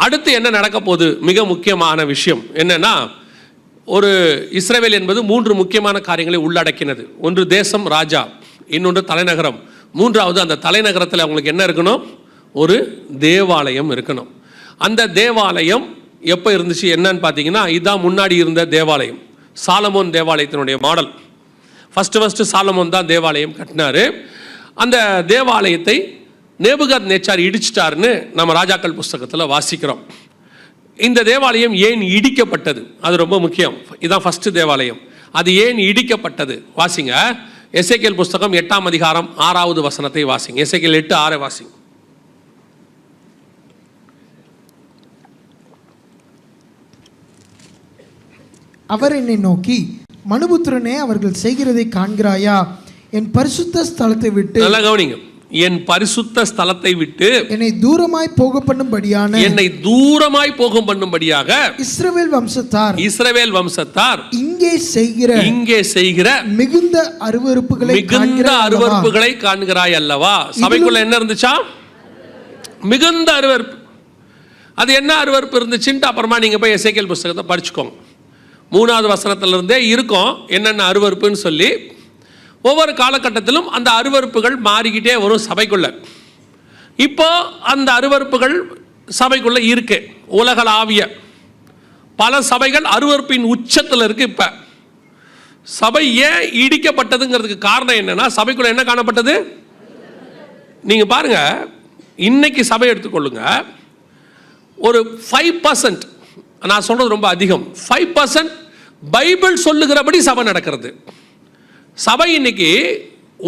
அடுத்து என்ன நடக்க போகுது? மிக முக்கியமான விஷயம் என்னன்னா, ஒரு இஸ்ரவேல் என்பது 3 முக்கியமான காரியங்களை உள்ளடக்கினது. ஒன்று தேசம், ராஜா, இன்னொன்று தலைநகரம், மூன்றாவது அந்த தலைநகரத்தில் அவங்களுக்கு என்ன இருக்கணும்? ஒரு தேவாலயம் இருக்கணும். அந்த தேவாலயம் எப்போ இருந்துச்சு என்னன்னு பார்த்தீங்கன்னா, இதுதான் முன்னாடி இருந்த தேவாலயம், சாலமோன் தேவாலயத்தினுடைய மாடல். ஃபஸ்ட்டு சாலமோன் தான் தேவாலயம் கட்டினார். அந்த தேவாலயத்தை நேபுகாத்நேச்சார் இடிச்சிட்டாருன்னு நம்ம ராஜாக்கள் புஸ்தகத்தில் வாசிக்கிறோம். இந்த தேவாலயம் ஏன் இடிக்கப்பட்டது? அது ரொம்ப முக்கியம். இதுதான் ஃபஸ்ட்டு தேவாலயம். அது ஏன் இடிக்கப்பட்டது? வாசிங்க, எசேக்கியேல் புஸ்தகம் 8ஆம் அதிகாரம் 6வது வசனத்தை வாசிங்க. எசேக்கியேல் 8:6 வாசிங்க. அவர் என்னை நோக்கி, மனுபுத்திரனே, அவர்கள் செய்கிறதை காண்கிறாயா? என் பரிசுத்த ஸ்தலத்தை விட்டு, நல்லா கவனிங்க, என் பரிசுத்த ஸ்தலத்தை விட்டு என்னை தூரமாய் போக பண்ணும்படியாக இஸ்ரவேல் வம்சத்தார் இங்கே செய்கிற மிகுந்த அருவருப்புகளை காண்கிறாய் அல்லவா? சபைக்குள்ள என்ன இருந்துச்சா? மிகுந்த அருவருப்பு. அது என்ன அருவருப்பு இருந்துச்சுன்ட்டு அப்புறமா நீங்க போய் எசேக்கியேல் புஸ்தகத்தை படிச்சுக்கோங்க. 3வது வசனத்திலிருந்தே இருக்கும் என்னென்ன அருவருப்புன்னு சொல்லி. ஒவ்வொரு காலகட்டத்திலும் அந்த அருவருப்புகள் மாறிக்கிட்டே வரும் சபைக்குள்ள. இப்போ அந்த அருவருப்புகள் சபைக்குள்ள இருக்கு. உலகளாவிய பல சபைகள் அருவருப்பின் உச்சத்தில் இருக்கு. இப்ப சபை ஏன் இடிக்கப்பட்டதுங்கிறதுக்கு காரணம் என்னன்னா, சபைக்குள்ள என்ன காணப்பட்டது? நீங்க பாருங்க, இன்னைக்கு சபை எடுத்துக்கொள்ளுங்க, ஒரு 5%, நான் சொல்றது ரொம்ப அதிகம், 5% பைபிள் சொல்லுகிறபடி சபை நடக்கிறது. சபை இன்னைக்கு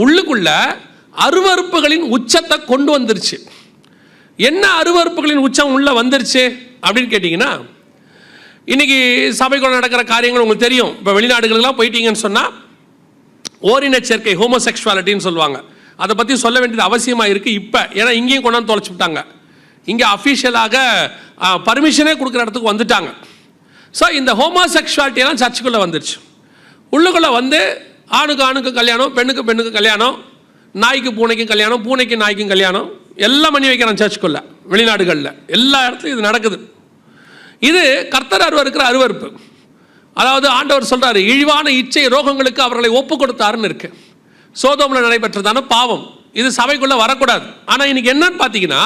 உள்ளுக்குள்ள அருவருப்புகளின் உச்சத்தை கொண்டு வந்துருச்சு. என்ன அருவருப்புகளின் உச்சம் உள்ள வந்துருச்சு அப்படின்னு கேட்டீங்கன்னா, இன்னைக்கு சபைக்குள்ள நடக்கிற காரியங்கள் உங்களுக்கு தெரியும். இப்போ வெளிநாடுகளுக்கெல்லாம் போயிட்டீங்கன்னு சொன்னால் ஓரின சேர்க்கை, ஹோமோசெக்சுவாலிட்டின்னு சொல்லுவாங்க. அதை பற்றி சொல்ல வேண்டியது அவசியமாக இருக்குது இப்போ. ஏன்னா இங்கேயும் கொண்டாந்து தொலைச்சி விட்டாங்க. இங்கே அஃபிஷியலாக பர்மிஷனே கொடுக்குற இடத்துக்கு வந்துட்டாங்க. ஸோ இந்த ஹோமோசெக்சுவாலிட்டியெல்லாம் சர்ச்சுக்குள்ளே வந்துருச்சு. உள்ளுக்குள்ளே வந்து ஆணுக்கு கல்யாணம், பெண்ணுக்கு கல்யாணம், நாய்க்கு பூனைக்கும் கல்யாணம், பூனைக்கு நாய்க்கும் கல்யாணம், எல்லாம் பண்ணி வைக்கிறான் சர்ச்சுக்குள்ள. வெளிநாடுகளில் எல்லா இடத்துலையும் இது நடக்குது. இது கர்த்தர் அருவருக்கிற அருவருப்பு. அதாவது ஆண்டவர் சொல்றாரு, இழிவான இச்சை ரோகங்களுக்கு அவர்களை ஒப்பு கொடுத்தாருன்னு இருக்கு. சோதோமில் நடைபெற்றதான பாவம் இது சபைக்குள்ள வரக்கூடாது. ஆனால் இன்னைக்கு என்னன்னு பார்த்தீங்கன்னா,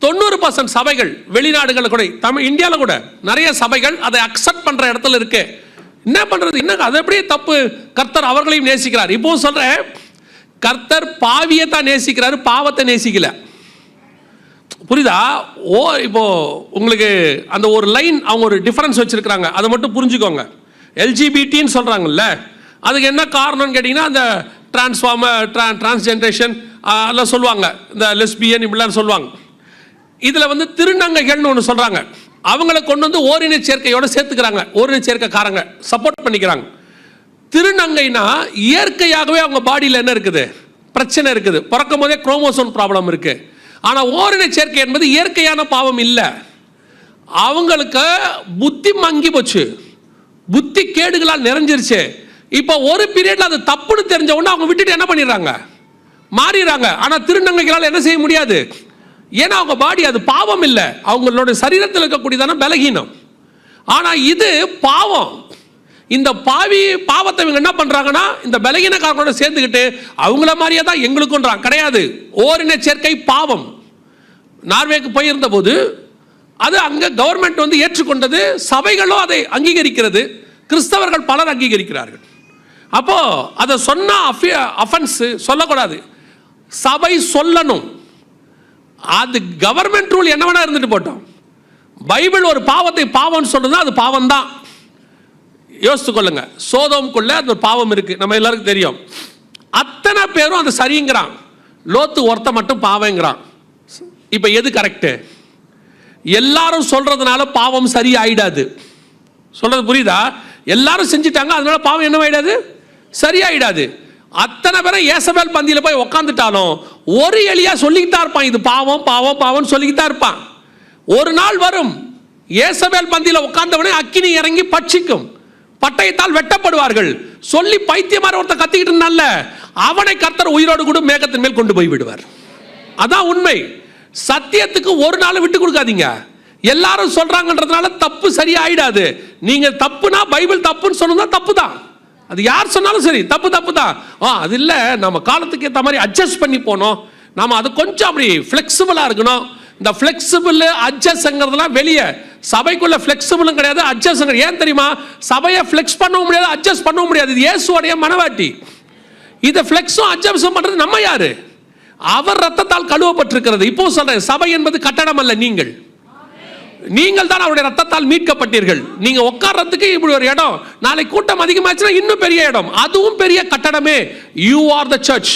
90% சபைகள் வெளிநாடுகளில் கூட, இந்தியாவில் கூட நிறைய சபைகள் அதை அக்செப்ட் பண்ற இடத்துல இருக்கு. என்ன பண்றது? என்ன அது எப்படியே தப்பு? கர்த்தர் அவர்களையும் நேசிக்கிறார். இப்போ சொல்றேன், கர்த்தர் பாவியை தான் நேசிக்கிறாரு, பாவத்தை நேசிக்கல. புரியுதா? இப்போ உங்களுக்கு அந்த ஒரு லைன் அவங்க ஒரு டிஃபரன்ஸ் வச்சிருக்காங்க, அதை மட்டும் புரிஞ்சுக்கோங்க. எல்ஜிபிடின்னு சொல்றாங்கல்ல, அதுக்கு என்ன காரணம்னு கேட்டீங்கன்னா, அந்த டிரான்ஸ்ஜென்ரேஷன் எல்லாம் சொல்லுவாங்க, இந்த லெஸ்பியன் இப்படிலாம் சொல்லுவாங்க. இதில் வந்து திருநங்கைகள்னு ஒன்று சொல்கிறாங்க. அவங்கள கொண்டு வந்து ஓரின சேர்க்கையோட சேர்த்துக்கிறாங்க. ஓரின சேர்க்கைக்காரங்க சப்போர்ட் பண்ணிக்கிறாங்க. திருநங்கைனா இயற்கையாகவே அவங்க பாடியில் என்ன இருக்குது? பிரச்சனை இருக்குது. பிறக்கும் போதே குரோமோசோம் ப்ராப்ளம் இருக்கு. ஆனால் ஓரின சேர்க்கை என்பது இயற்கையான பாவம் இல்லை. அவங்களுக்கு புத்தி மங்கி போச்சு, புத்தி கேடுகளால் நிறைஞ்சிருச்சு. இப்போ ஒரு பீரியட்ல அது தப்புன்னு தெரிஞ்ச உடனே அவங்க விட்டுட்டு என்ன பண்ணிடுறாங்க? மாறிடுறாங்க. ஆனால் திருநங்கைகளால் என்ன செய்ய முடியாது? ஏன்னா அவங்க பாடி அது பாவம் இல்லை, அவங்களோட சரீரத்தில் இருக்கக்கூடியதான பலகீனம். ஆனா இது பாவம். இந்த பாவத்தை இவங்க என்ன பண்றாங்கன்னா, இந்த பலகீனக்காரங்களோட சேர்ந்துக்கிட்டு அவங்கள மாதிரியே தான் எங்களுக்குன்றாங்க. கிடையாது, ஓரின சேர்க்கை பாவம். நார்வேக்கு போயிருந்த போது அது அங்க கவர்மெண்ட் வந்து ஏற்றுக்கொண்டது, சபைகளும் அதை அங்கீகரிக்கிறது, கிறிஸ்தவர்கள் பலர் அங்கீகரிக்கிறார்கள். அப்போ அதை சொன்னா அஃபென்ஸ் சொல்லக்கூடாது, சபை சொல்லணும். அது கவர்மெண்ட் ரூல் என்ன வேணா இருந்துட்டு போட்டோம். பைபிள் ஒரு பாவத்தை பாவம் சொல்றது, அது பாவம் தான். யோசித்து கொள்ளுங்க, சோதோமுக்குள்ள அந்த பாவம் இருக்கு, நம்ம எல்லாருக்கும் தெரியும். அத்தனை பேரும் அது சரிங்கிறான், லோத்து ஒருத்த மட்டும் பாவங்கிறான். இப்ப எது கரெக்ட்? எல்லாரும் சொல்றதுனால பாவம் சரி ஆயிடாது. சொல்றது புரியுதா? எல்லாரும் செஞ்சிட்டாங்க, அதனால பாவம் என்ன ஆயிடாது? சரியாயிடாது. அத்தனை பேரும் ஏசபேல் பந்தியில போய் உட்காந்துட்டாலும் ஒரு எலியா சொல்லிக்கிட்டா இருப்பான், இது பாவம் பாவம் பாவம் சொல்லிக்கிட்டா இருப்பான். ஒரு நாள் வரும், ஏசபேல் பந்தியில உட்கார்ந்தவனே அக்கினி இறங்கி பட்சிக்கும், பட்டயத்தால் வெட்டப்படுவார்கள் சொல்லி பைத்தியமார ஒருத்த கத்திக்கிட்டு இருந்தான்ல, அவனை கர்த்தர் உயிரோடு கூட மேகத்தின் மேல் கொண்டு போய் விடுவார். அதான் உண்மை. சத்தியத்துக்கு ஒரு நாள் விட்டு கொடுக்காதீங்க. எல்லாரும் சொல்றாங்கன்றதுனால தப்பு சரியாயிடாது. நீங்க தப்புனா பைபிள் தப்புன்னு சொன்னா தப்பு தான். அது யார் சொன்னாலும் சரி, தப்பு தான். அது இல்லை, நம்ம காலத்துக்கு ஏற்ற மாதிரி அட்ஜஸ்ட் பண்ணி போனோம், நாம அது கொஞ்சம் அப்படி ஃப்ளெக்சிபிளா இருக்கணும். இந்த ஃப்ளெக்சிபிள் அட்ஜஸ்ட்ங்கிறதுலாம் வெளியே, சபைக்குள்ள ஃப்ளெக்சிபிளும் கிடையாது, அட்ஜஸ்ட். ஏன் தெரியுமா? சபையை ஃப்ளெக்ஸ் பண்ணவும் முடியாது, அட்ஜஸ்ட் பண்ணவும் முடியாது. இது இயேசுவோடைய மனவாட்டி. இதை ஃப்ளெக்ஸும் அட்ஜஸ்டும் பண்றது நம்ம யாரு? அவர் ரத்தத்தால் கழுவப்பட்டிருக்கிறது. இப்போ சொல்றேன், சபை என்பது கட்டடம் அல்ல, நீங்கள் தான் அவருடைய ரத்தத்தால் மீட்கப்பட்டீர்கள். நீங்க உட்கார்றதுக்கு இப்படி ஒரு இடம், நாளை கூட்டம் அதிகமாச்சுன்னா இன்னும் பெரிய இடம், அதுவும் பெரிய கட்டடமே. You are the church.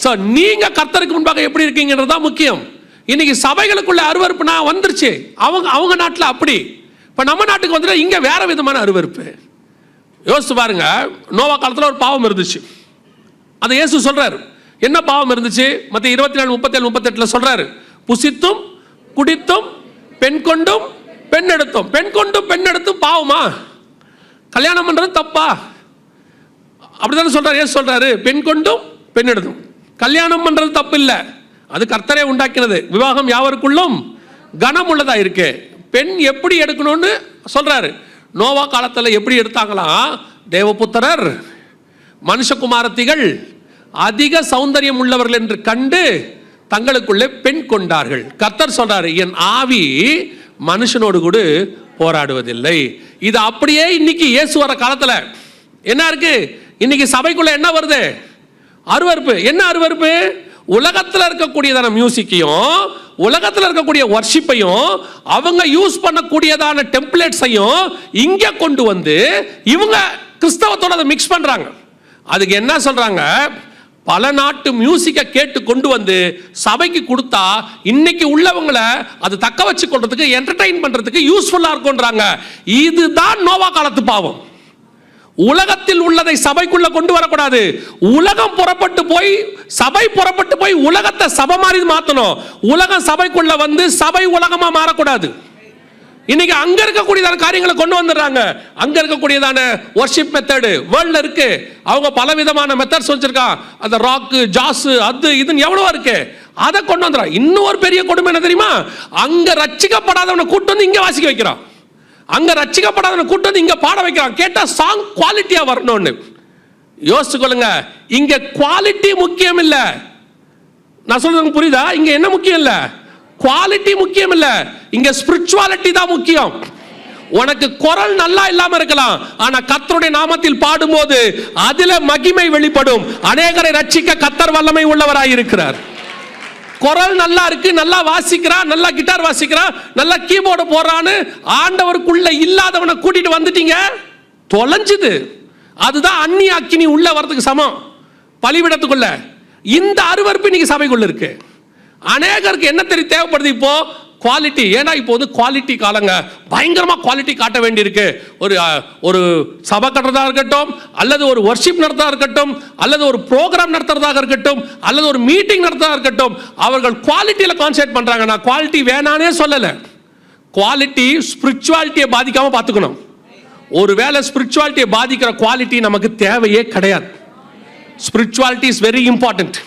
So நீங்க கர்த்தருக்கு முன்பாக எப்படி இருக்கீங்கன்றது தான் முக்கியம். இன்னைக்கு சபைகளுக்குள்ள அருவருப்புனா வந்துருச்சு. அவங்க நாட்டில் அப்படி, இப்ப நம்ம நாட்டுக்கு வந்துட்டு இங்க வேற விதமான அருவருப்பு. யோசிச்சு பாருங்க, நோவா காலத்துல ஒரு பாவம் இருந்துச்சு. அதை இயேசு சொல்றாரு. என்ன பாவம் இருந்துச்சு? மத்திய 24, 37, 38 சொல்றாரு. புசித்தும் குடித்தும் பெண் கொண்டும் பெண் எடுத்தும். பெண் கொண்டும் பெண் எடுத்தும் பாவமா? கல்யாணம் பண்றது தப்பா? அப்படித்தானே சொல்றாரு. ஏன் சொல்றாரு? பெண் கொண்டும் பெண் எடுத்தும். கல்யாணம் பண்றது தப்பு இல்லை, அது கர்த்தரே உண்டாக்கினது. விவாகம் யாவருக்குள்ளும் கனம் உள்ளதா இருக்கு. பெண் எப்படி எடுக்கணும்னு சொல்றாரு. நோவா காலத்தில் எப்படி எடுத்தாங்களாம்? தேவபுத்திரர் மனுஷகுமாரத்திகள் அதிக சௌந்தரியம் உள்ளவர்கள் என்று கண்டு தங்களுக்குள்ளே பெண் கொண்டார்கள். கர்த்தர் சொல்றாரு, என் ஆவி மனுஷனோடு கூட போராடுவதில்லை. இது அப்படியே இன்னைக்கு இயேசு வர காலத்துல என்ன இருக்கு? இன்னைக்கு சபைக்குள்ள என்ன வருது? அருவருப்பு. என்ன அருவருப்பு? உலகத்தில் இருக்கக்கூடியதான மியூசிக்கையும் உலகத்தில் இருக்கக்கூடிய வர்ஷிப்பையும் அவங்க யூஸ் பண்ணக்கூடியதான டெம்ப்ளேட்ஸையும் இங்க கொண்டு வந்து இவங்க கிறிஸ்தவத்தோட அதை மிக்ஸ் பண்றாங்க. அதுக்கு என்ன சொல்றாங்க? பல நாட்டு மியூசிக்கை கேட்டு கொண்டு வந்து சபைக்கு கொடுத்தா இன்னைக்கு உள்ளவங்களை அது தக்க வச்சு கொள்றதுக்கு, என்டர்டைன் பண்றதுக்கு யூஸ்ஃபுல்லா இருக்கும்ன்றாங்க. இதுதான் நோவா காலத்து பாவம். உலகத்தில் உள்ளதை சபைக்குள்ள கொண்டு வரக்கூடாது. உலகம் புறப்பட்டு போய், சபை புறப்பட்டு போய் உலகத்தை சபை மாதிரி மாத்தணும். உலகம் சபைக்குள்ள வந்து சபை உலகமா மாறக்கூடாது. இன்னைக்கு அங்க இருக்கக்கூடியதான காரியங்களை கொண்டு வந்துடுறாங்க. அங்க இருக்கக்கூடியதான வர்ஷிப் மெத்தட் வேர்ல்ட்ல இருக்கு. அவங்க பல விதமான மெத்தட்ஸ் வச்சிருக்காங்க. அந்த ராக், ஜாஸ், அது இதுன்னு எவ்வளவோ இருக்கு. அதை கொண்டு வந்துடுறாங்க. இன்னும் ஒரு பெரிய கொடுமை என்ன தெரியுமா? அங்க ரட்சிக்கப்படாதவனை கூட்டு வந்து இங்க வாசிக்க வைக்கிறான். அங்க ரட்சிக்கப்படாதவனை கூட்டு வந்து இங்க பாட வைக்கிறான். கேட்டா சாங் குவாலிட்டியா வரணும்னு. யோசிச்சு கொள்ளுங்க. இங்க குவாலிட்டி முக்கியம் இல்ல. நான் சொல்றது புரியுதா? இங்க என்ன முக்கியம் இல்ல? குவாலிட்டி முக்கியம் இல்ல, இங்க ஸ்பிரிச்சுவாலிட்டி தான் முக்கியம். உனக்கு குரல் நல்லா இல்லாம இருக்கலாம், ஆனா கர்த்தருடைய நாமத்தில் பாடும்போது அதில மகிமை வெளிப்படும். அநேகரை ரட்சிக்க கர்த்தர் வல்லமை உள்ளவராய் இருக்கிறார். குரல் நல்லா இருக்கு, நல்லா வாசிக்கிறான், நல்லா கிட்டார் வாசிக்கிறான், நல்லா கீபோர்டு போடுறான்னு ஆண்டவருக்குள்ள இல்லாதவனை கூட்டிட்டு வந்துட்டீங்க, தொலைஞ்சுது. அதுதான் அந்நிய அக்கினி உள்ள வரதுக்கு சமம் பலிபீடத்துக்குள்ள. இந்த அருவருப்பு இன்னைக்கு சபைக்குள்ள இருக்கு. அநேகருக்கு என்ன தேவைப்படுது இப்போ? குவாலிட்டி. ஏன்னா இப்போ வந்து குவாலிட்டி காலங்க, பயங்கரமா குவாலிட்டி காட்ட வேண்டியிருக்கு. ஒரு சபை கட்டுறதா இருக்கட்டும், அல்லது ஒரு வர்ஷிப் நடத்தா இருக்கட்டும், அல்லது ஒரு ப்ரோக்ராம் நடத்துறதாக இருக்கட்டும், அல்லது ஒரு மீட்டிங் நடத்துறதா இருக்கட்டும், அவர்கள் குவாலிட்டியில கான்சென்ட்ரேட் பண்றாங்க. நான் குவாலிட்டி வேணானே சொல்லல. குவாலிட்டி ஸ்பிரிச்சுவாலிட்டியை பாதிக்காம பார்த்துக்கணும். ஒருவேளை ஸ்பிரிச்சுவாலிட்டியை பாதிக்கிற குவாலிட்டி நமக்கு தேவையே கிடையாது. Spirituality is very important.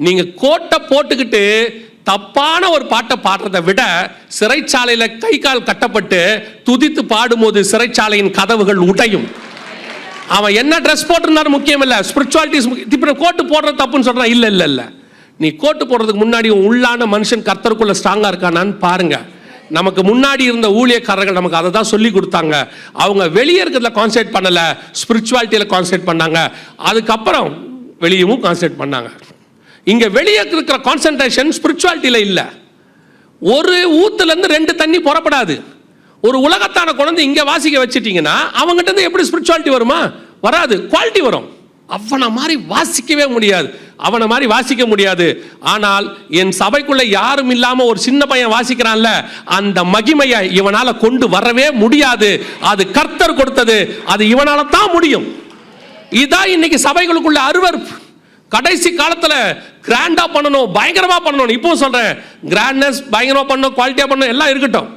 நீங்க கோட்டை போட்டுக்கிட்டு தப்பான ஒரு பாட்டை பாடுறதை விட சிறைச்சாலையில கை கால் கட்டப்பட்டு துதித்து பாடும்போது சிறைச்சாலையின் கதவுகள் உடையும். அவன் என்ன ட்ரெஸ் போட்டிருந்தாலும் முக்கியம் இல்ல, ஸ்பிரிச்சுவாலிட்டி. கோட்டு போடுறது தப்புன்னு சொல்றான். இல்ல இல்ல இல்ல, நீ கோட்டு போடுறதுக்கு முன்னாடி உள்ளான மனுஷன் கர்த்தருக்குள்ள ஸ்ட்ராங்கா இருக்கானான்னு பாருங்க. நமக்கு முன்னாடி இருந்த ஊழியக்காரர்கள் நமக்கு அதை தான் சொல்லி கொடுத்தாங்க. அவங்க வெளியே இருக்கிறதுல கான்சென்ட்ரேட் பண்ணல, ஸ்பிரிச்சுவாலிட்டியில கான்சென்ட்ரேட் பண்ணாங்க. அதுக்கப்புறம் வெளியவும் கான்சென்ட்ரேட் பண்ணாங்க. இங்க வெளியே இருக்கிற கான்சென்ட்ரேஷன் ஸ்பிரிச்சுவாலிட்டியில இல்ல. ஒரு ஊத்துல இருந்து 2 தண்ணி புறப்படாது. ஒரு உலகத்தான குழந்தை இங்க வாசிக்க வச்சிட்டீங்கன்னா அவங்ககிட்ட இருந்து எப்படி ஸ்பிரிச்சுவாலிட்டி வருமா? வராது. குவாலிட்டி வரும். அவனை மாதிரி வாசிக்கவே முடியாது, அவனை மாதிரி வாசிக்க முடியாது. ஆனால் என் சபைக்குள்ள யாரும் இல்லாம ஒரு சின்ன பையன் வாசிக்கிறான்ல, அந்த மகிமையை இவனால கொண்டு வரவே முடியாது. அது கர்த்தர் கொடுத்தது, அது இவனால தான் முடியும். இதான் இன்னைக்கு சபைகளுக்குள்ள அருவருப்பு. கடைசி காலத்துல கிராண்டா பண்ணணும், பயங்கரமா பண்ணணும். இப்போ சொல்றேன், கிராண்ட்னஸ் பயங்கரமா பண்ணணும், குவாலிட்டியா பண்ணணும், எல்லாம் இருக்கட்டும்.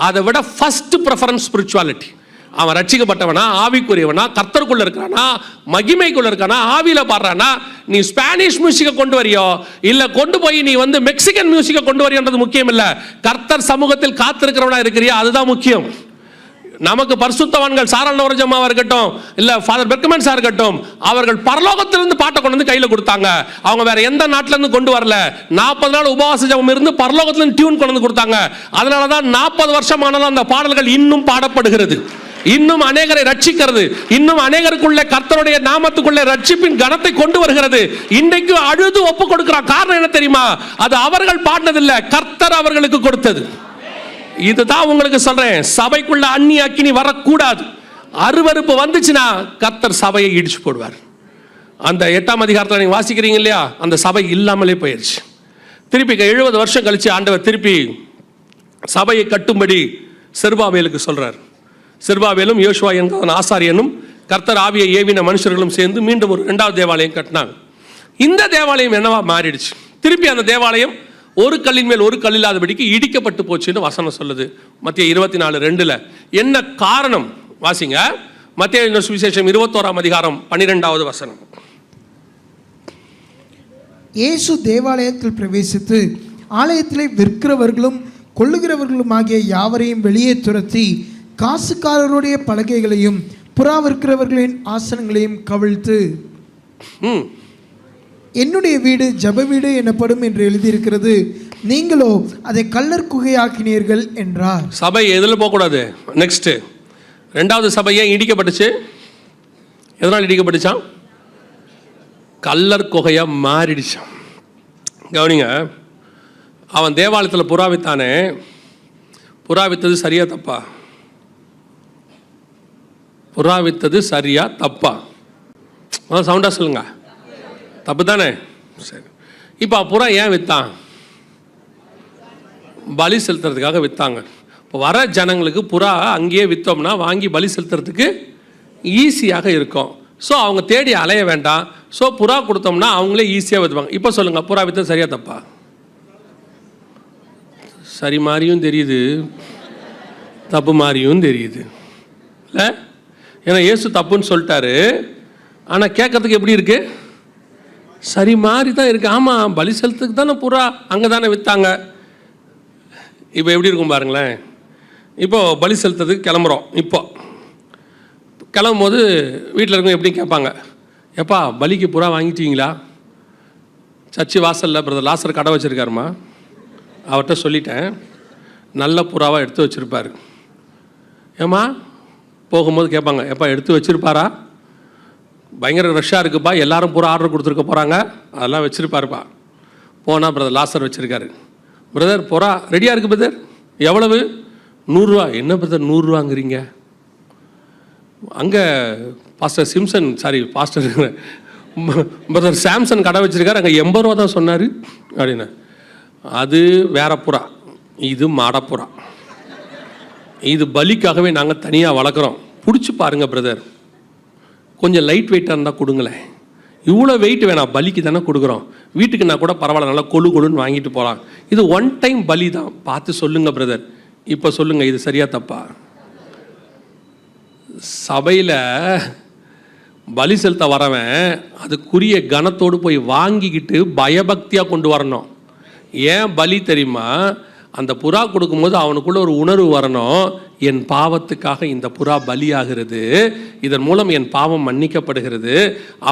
அதை விட ஃபர்ஸ்ட் ப்ரெஃபரன்ஸ் ஸ்பிரிச்சுவாலிட்டி. அவன் ரட்சிக்கப்பட்டவனா, ஆவிக்குரியவனா, கர்த்தருக்குள்ள இருக்கானா, மகிமைக்குள்ள இருக்கானா, ஆவியில பாடுறானா? நீ ஸ்பானிஷ் மியூசிக்கை கொண்டு வரியோ இல்ல கொண்டு போய் நீ மெக்சிகன் மியூசிக்கை கொண்டு வரியோன்றது முக்கியம் இல்ல. கர்த்தர் சமூகத்தில் காத்திருக்கிறவனா இருக்கிறியா, அதுதான் முக்கியம். நமக்கு பரிசுத்தவான்கள் சாரல் நவரஜமாவா இருக்கட்டும், இல்ல ஃபாதர் பெர்கமன்ஸா இருக்கட்டும், அவர்கள் பரலோகத்திலிருந்து பாட்டை கொண்டு வந்து கையில கொடுத்தாங்க. அவங்க வேற எந்த நாட்டில இருந்து கொண்டு வரல. 40 நாள் உபவாச ஜெபம் இருந்து பரலோகத்திலிருந்து டியூன் கொண்டு வந்து கொடுத்தாங்க. அதனாலதான் 40 வருஷம் ஆனாலும் அந்த பாடல்கள் இன்னும் பாடப்படுகிறது, இன்னும் அநேகரை ரட்சிக்கிறது, இன்னும் அநேகருக்குள்ள கர்த்தருடைய நாமத்துக்குள்ள ரட்சிப்பின் கனத்தை கொண்டு வருகிறது. இன்றைக்கு அழுது ஒப்பு கொடுக்கிறான். காரணம் என்ன தெரியுமா? அது அவர்கள் பாடினதில்லை, கர்த்தர் அவர்களுக்கு கொடுத்தது. இதுதான் உங்களுக்கு சொல்றேன், சபைக்குள்ள அந்நிய அக்கினி வரக்கூடாது. அருவருப்பு வந்துச்சுன்னா கர்த்தர் சபையை இடிச்சு போடுவார். அந்த 8ஆம் அதிகாரத்தில் நீங்க வாசிக்கிறீங்க இல்லையா, அந்த சபை இல்லாமலே போயிடுச்சு. திருப்பி 70 வருஷம் கழிச்சு ஆண்டவர் திருப்பி சபையை கட்டும்படி செருபாபேலுக்கு சொல்றார். செருபாபேலும் யோசுவா என்கிற ஆசாரியனும் கர்த்தர் ஆவியை ஏவின மனுஷர்களும் சேர்ந்து மீண்டும் ஒரு 2வது தேவாலயம் கட்டினாங்க. இந்த தேவாலயம் என்னவா மாறிடுச்சு. திருப்பி அந்த தேவாலயம் ஒரு கல்லின் மேல் ஒரு கல் இல்லாதபடிக்கு இடிக்கப்பட்டு போச்சுன்னு வசனம் சொல்லுது. மத்திய 24:2. என்ன காரணம் வாசிங்க. மத்திய சுவிசேஷம் 21ஆம் அதிகாரம் 12வது வசனம். இயேசு தேவாலயத்தில் பிரவேசித்து ஆலயத்திலே விற்கிறவர்களும் கொள்ளுகிறவர்களும் ஆகிய யாவரையும் வெளியே துரத்தி காசுக்காரருடைய பலகைகளையும் புறா விற்கிறவர்களின் ஆசனங்களையும் கவிழ்த்து, என்னுடைய வீடு ஜப வீடு எனப்படும் என்று எழுதியிருக்கிறது, நீங்களோ அதை கள்ளர் குகையாக்கினீர்கள் என்றார். சபை எதில் போகக்கூடாது. நெக்ஸ்ட் 2வது சபை ஏன் இடிக்கப்பட்டுச்சு? எதனால் இடிக்கப்பட்டுச்சான்? கள்ளர் குகையா மாறிடுச்சான். கவனிங்க, அவன் தேவாலயத்தில் புறாவித்தானே, புறாவித்தது சரியா தப்பா? புறாவித்தது சரியா தப்பா? சவுண்டா சொல்லுங்க. தப்பு தானே? சரி. இப்போ புறா ஏன் விற்றான்? பலி செலுத்துறதுக்காக விற்றாங்க. இப்போ வர ஜனங்களுக்கு புறா அங்கேயே விற்றோம்னா வாங்கி பலி செலுத்துறதுக்கு ஈஸியாக இருக்கும். ஸோ அவங்க தேடி அலைய வேண்டாம். ஸோ புறா கொடுத்தோம்னா அவங்களே ஈஸியாக விற்றுவாங்க. இப்போ சொல்லுங்கள், புறா விற்றது சரியா தப்பா? சரி மாதிரியும் தெரியுது, தப்பு மாதிரியும் தெரியுது இல்லை? ஏன்னா இயேசு தப்புன்னு சொல்லிட்டாரு, ஆனால் கேட்கறதுக்கு எப்படி இருக்கு? சரி மாதிரி தான் இருக்கு. ஆமாம், பலி செலுத்துக்கு தானே புறா அங்கே தானே விற்றாங்க. இப்போ எப்படி இருக்கும் பாருங்களேன். இப்போது பலி செலுத்துறதுக்கு கிளம்புறோம். இப்போ கிளம்பும் போது வீட்டில் இருக்கவங்க எப்படி கேட்பாங்க, எப்பா பலிக்கு புறா வாங்கிட்டீங்களா? சர்ச்சு வாசலில் பிரதர் லாசர் கடை வச்சுருக்காருமா, அவர்கிட்ட சொல்லிட்டேன், நல்ல புறாவாக எடுத்து வச்சுருப்பார். ஏம்மா போகும்போது கேட்பாங்க, எப்பா எடுத்து வச்சுருப்பாரா? பயங்கர ரஷ்ஷாக இருக்குப்பா, எல்லாரும் பூரா ஆர்டர் கொடுத்துருக்க போகிறாங்க, அதெல்லாம் வச்சுருப்பாருப்பா. போனால் பிரதர் லாசர் வச்சுருக்காரு. பிரதர் புறா ரெடியாக இருக்குது பிரதர். எவ்வளவு? 100 ரூபா. என்ன பிரதர் 100 ரூபாங்கிறீங்க? அங்கே pastor Simpson, sorry pastor brother Samson கடை வச்சுருக்காரு, அங்கே 80 ரூபா தான் சொன்னார் அப்படின்னு. அது வேற புறா, இது மாடப்புறா. இது பலிக்காகவே நாங்கள் தனியாக வளர்க்குறோம். பிடிச்சி பாருங்கள் பிரதர், கொஞ்சம் லைட் வெயிட்டாக இருந்தால் கொடுங்களேன். இவ்வளோ வெயிட் வேணாம், பலிக்கு தானே கொடுக்குறோம், வீட்டுக்குன்னா கூட பரவாயில்ல, நல்லா கொழுன்னு வாங்கிட்டு போகலாம். இது 1 டைம் பலி தான், பார்த்து சொல்லுங்கள் பிரதர். இப்போ சொல்லுங்கள், இது சரியா தப்பா? சபையில் பலி செலுத்த வரவன் அதுக்குரிய கனத்தோடு போய் வாங்கிக்கிட்டு பயபக்தியாக கொண்டு வரணும். ஏன் பலி தெரியுமா? அந்த புறா கொடுக்கும்போது அவனுக்குள்ள ஒரு உணர்வு வரணும், என் பாவத்துக்காக இந்த புறா பலியாகிறது, இதன் மூலம் என் பாவம் மன்னிக்கப்படுகிறது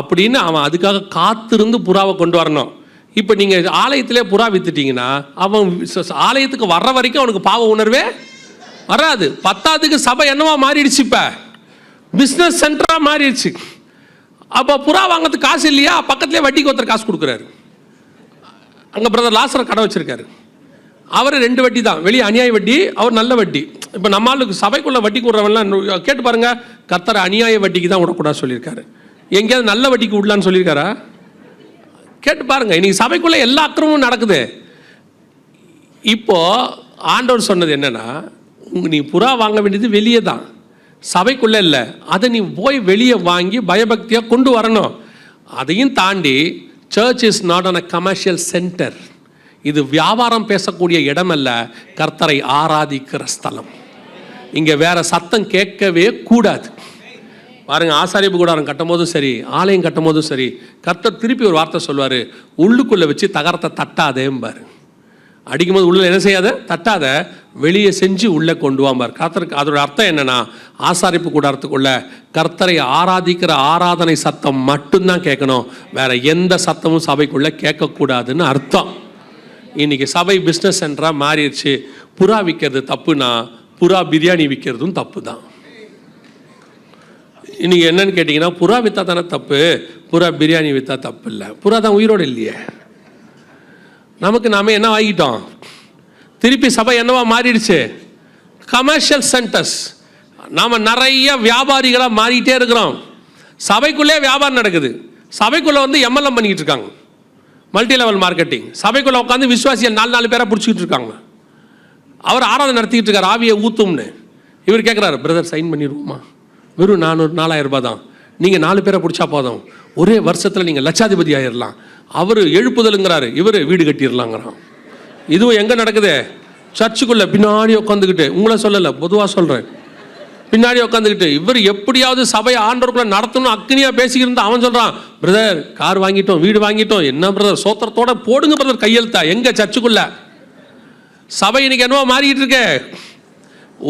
அப்படின்னு அவன் அதுக்காக காத்திருந்து புறாவை கொண்டு வரணும். இப்போ நீங்கள் ஆலயத்திலே புறா வித்துட்டீங்கன்னா அவன் ஆலயத்துக்கு வர்ற வரைக்கும் அவனுக்கு பாவ உணர்வே வராது. 10ஆவதுக்கு சபை என்னவா மாறிடுச்சு, இப்போ பிஸ்னஸ் சென்டராக மாறிடுச்சு. அப்போ புறா வாங்கிறதுக்கு காசு இல்லையா, பக்கத்துலேயே வட்டிக்கு ஒருத்தர் காசு கொடுக்குறாரு. அங்கே பிரதர் லாசர் கடை வச்சுருக்காரு, அவர் 2 வட்டி தான், வெளியே அநியாய வட்டி, அவர் நல்ல வட்டி. இப்போ நம்மளுக்கு சபைக்குள்ள வட்டி கொடுறவன்லாம் கேட்டு பாருங்க, கர்த்தர் அநியாய வட்டிக்கு தான் விடக்கூடாது சொல்லியிருக்காரு. எங்கேயாவது நல்ல வட்டிக்கு விடலான்னு சொல்லியிருக்காரா? கேட்டு பாருங்க. இன்னைக்கு சபைக்குள்ள எல்லா அக்கிரமும் நடக்குது. இப்போ ஆண்டவர் சொன்னது என்னன்னா, நீ புறா வாங்க வேண்டியது வெளியே தான், சபைக்குள்ள இல்லை. அதை நீ போய் வெளியே வாங்கி பயபக்தியாக கொண்டு வரணும். அதையும் தாண்டி search is not on a commercial centre. இது வியாபாரம் பேசக்கூடிய இடம் அல்ல, கர்த்தரை ஆராதிக்கிற ஸ்தலம். இங்கே வேற சத்தம் கேட்கவே கூடாது. பாருங்க, ஆசாரிப்பு கூடாரம் கட்டும் போதும் சரி, ஆலயம் கட்டும் போதும் சரி, கர்த்தர் திருப்பி ஒரு வார்த்தை சொல்வார், உள்ளுக்குள்ளே வச்சு தகரத்தை தட்டாதேம்பார். அடிக்கும்போது உள்ள என்ன செய்யாத, தட்டாத, வெளியே செஞ்சு உள்ளே கொண்டு வாம்பார். கர்த்தருக்கு அதோட அர்த்தம் என்னன்னா, ஆசாரிப்பு கூடாரத்துக்குள்ள கர்த்தரை ஆராதிக்கிற ஆராதனை சத்தம் மட்டும்தான் கேட்கணும், வேற எந்த சத்தமும் சபைக்குள்ள கேட்கக்கூடாதுன்னு அர்த்தம். இன்னைக்கு சபை பிஸ்னஸ் சென்டராக மாறிடுச்சு. புறா விற்கிறது தப்புனா புறா பிரியாணி விற்கிறதும் தப்பு தான். இன்னைக்கு என்னன்னு கேட்டிங்கன்னா, புறா விற்றா தானே தப்பு, புறா பிரியாணி விற்றா தப்பு இல்லை. புறா தான் உயிரோடு இல்லையே. நமக்கு நாம என்ன ஆகிட்டோம், திருப்பி சபை என்னவா மாறிடுச்சு, கமர்ஷியல் சென்டர்ஸ். நாம் நிறைய வியாபாரிகளாக மாறிட்டே இருக்கிறோம். சபைக்குள்ளே வியாபாரம் நடக்குது. சபைக்குள்ளே வந்து எம்எல்எம் பண்ணிக்கிட்டு இருக்காங்க, மல்டி லெவல் மார்க்கெட்டிங். சபைக்குள்ளே உட்காந்து விசுவாசியை 4 பேரை பிடிச்சிக்கிட்டு இருக்காங்க. அவர் ஆராதனை நடத்திக்கிட்டு இருக்கார், ஆவியை ஊத்தும்னு. இவர் கேட்குறாரு, பிரதர் சைன் பண்ணிடுவோமா, வெறும் 400-4000 ரூபாய் தான், நீங்கள் 4 பேரை பிடிச்சா போதும், ஒரே வருஷத்தில் நீங்கள் லட்சாதிபதி ஆயிடலாம். அவர் எழுப்புதலுங்கிறாரு, இவர் வீடு கட்டிடலாங்கிறான். இதுவும் எங்கே நடக்குது, சர்ச்சுக்குள்ளே பின்னாடி உட்காந்துக்கிட்டு. உங்களை சொல்லலை, பொதுவாக சொல்கிறேன். பின்னாடி உட்காந்துக்கிட்டு இவர் எப்படியாவது சபையை ஆண்டவருக்குள்ள நடத்தணும் அக்னியாக பேசிக்கிட்டு அவன் சொல்கிறான், பிரதர் கார் வாங்கிட்டோம், வீடு வாங்கிட்டோம், என்ன பிரதர் சோத்திரத்தோட போடுங்க பிரதர் கையெழுத்தா. எங்கே சர்ச்சுக்குள்ள சபை இன்னைக்கு என்னவோ மாறிக்கிட்டு இருக்கு.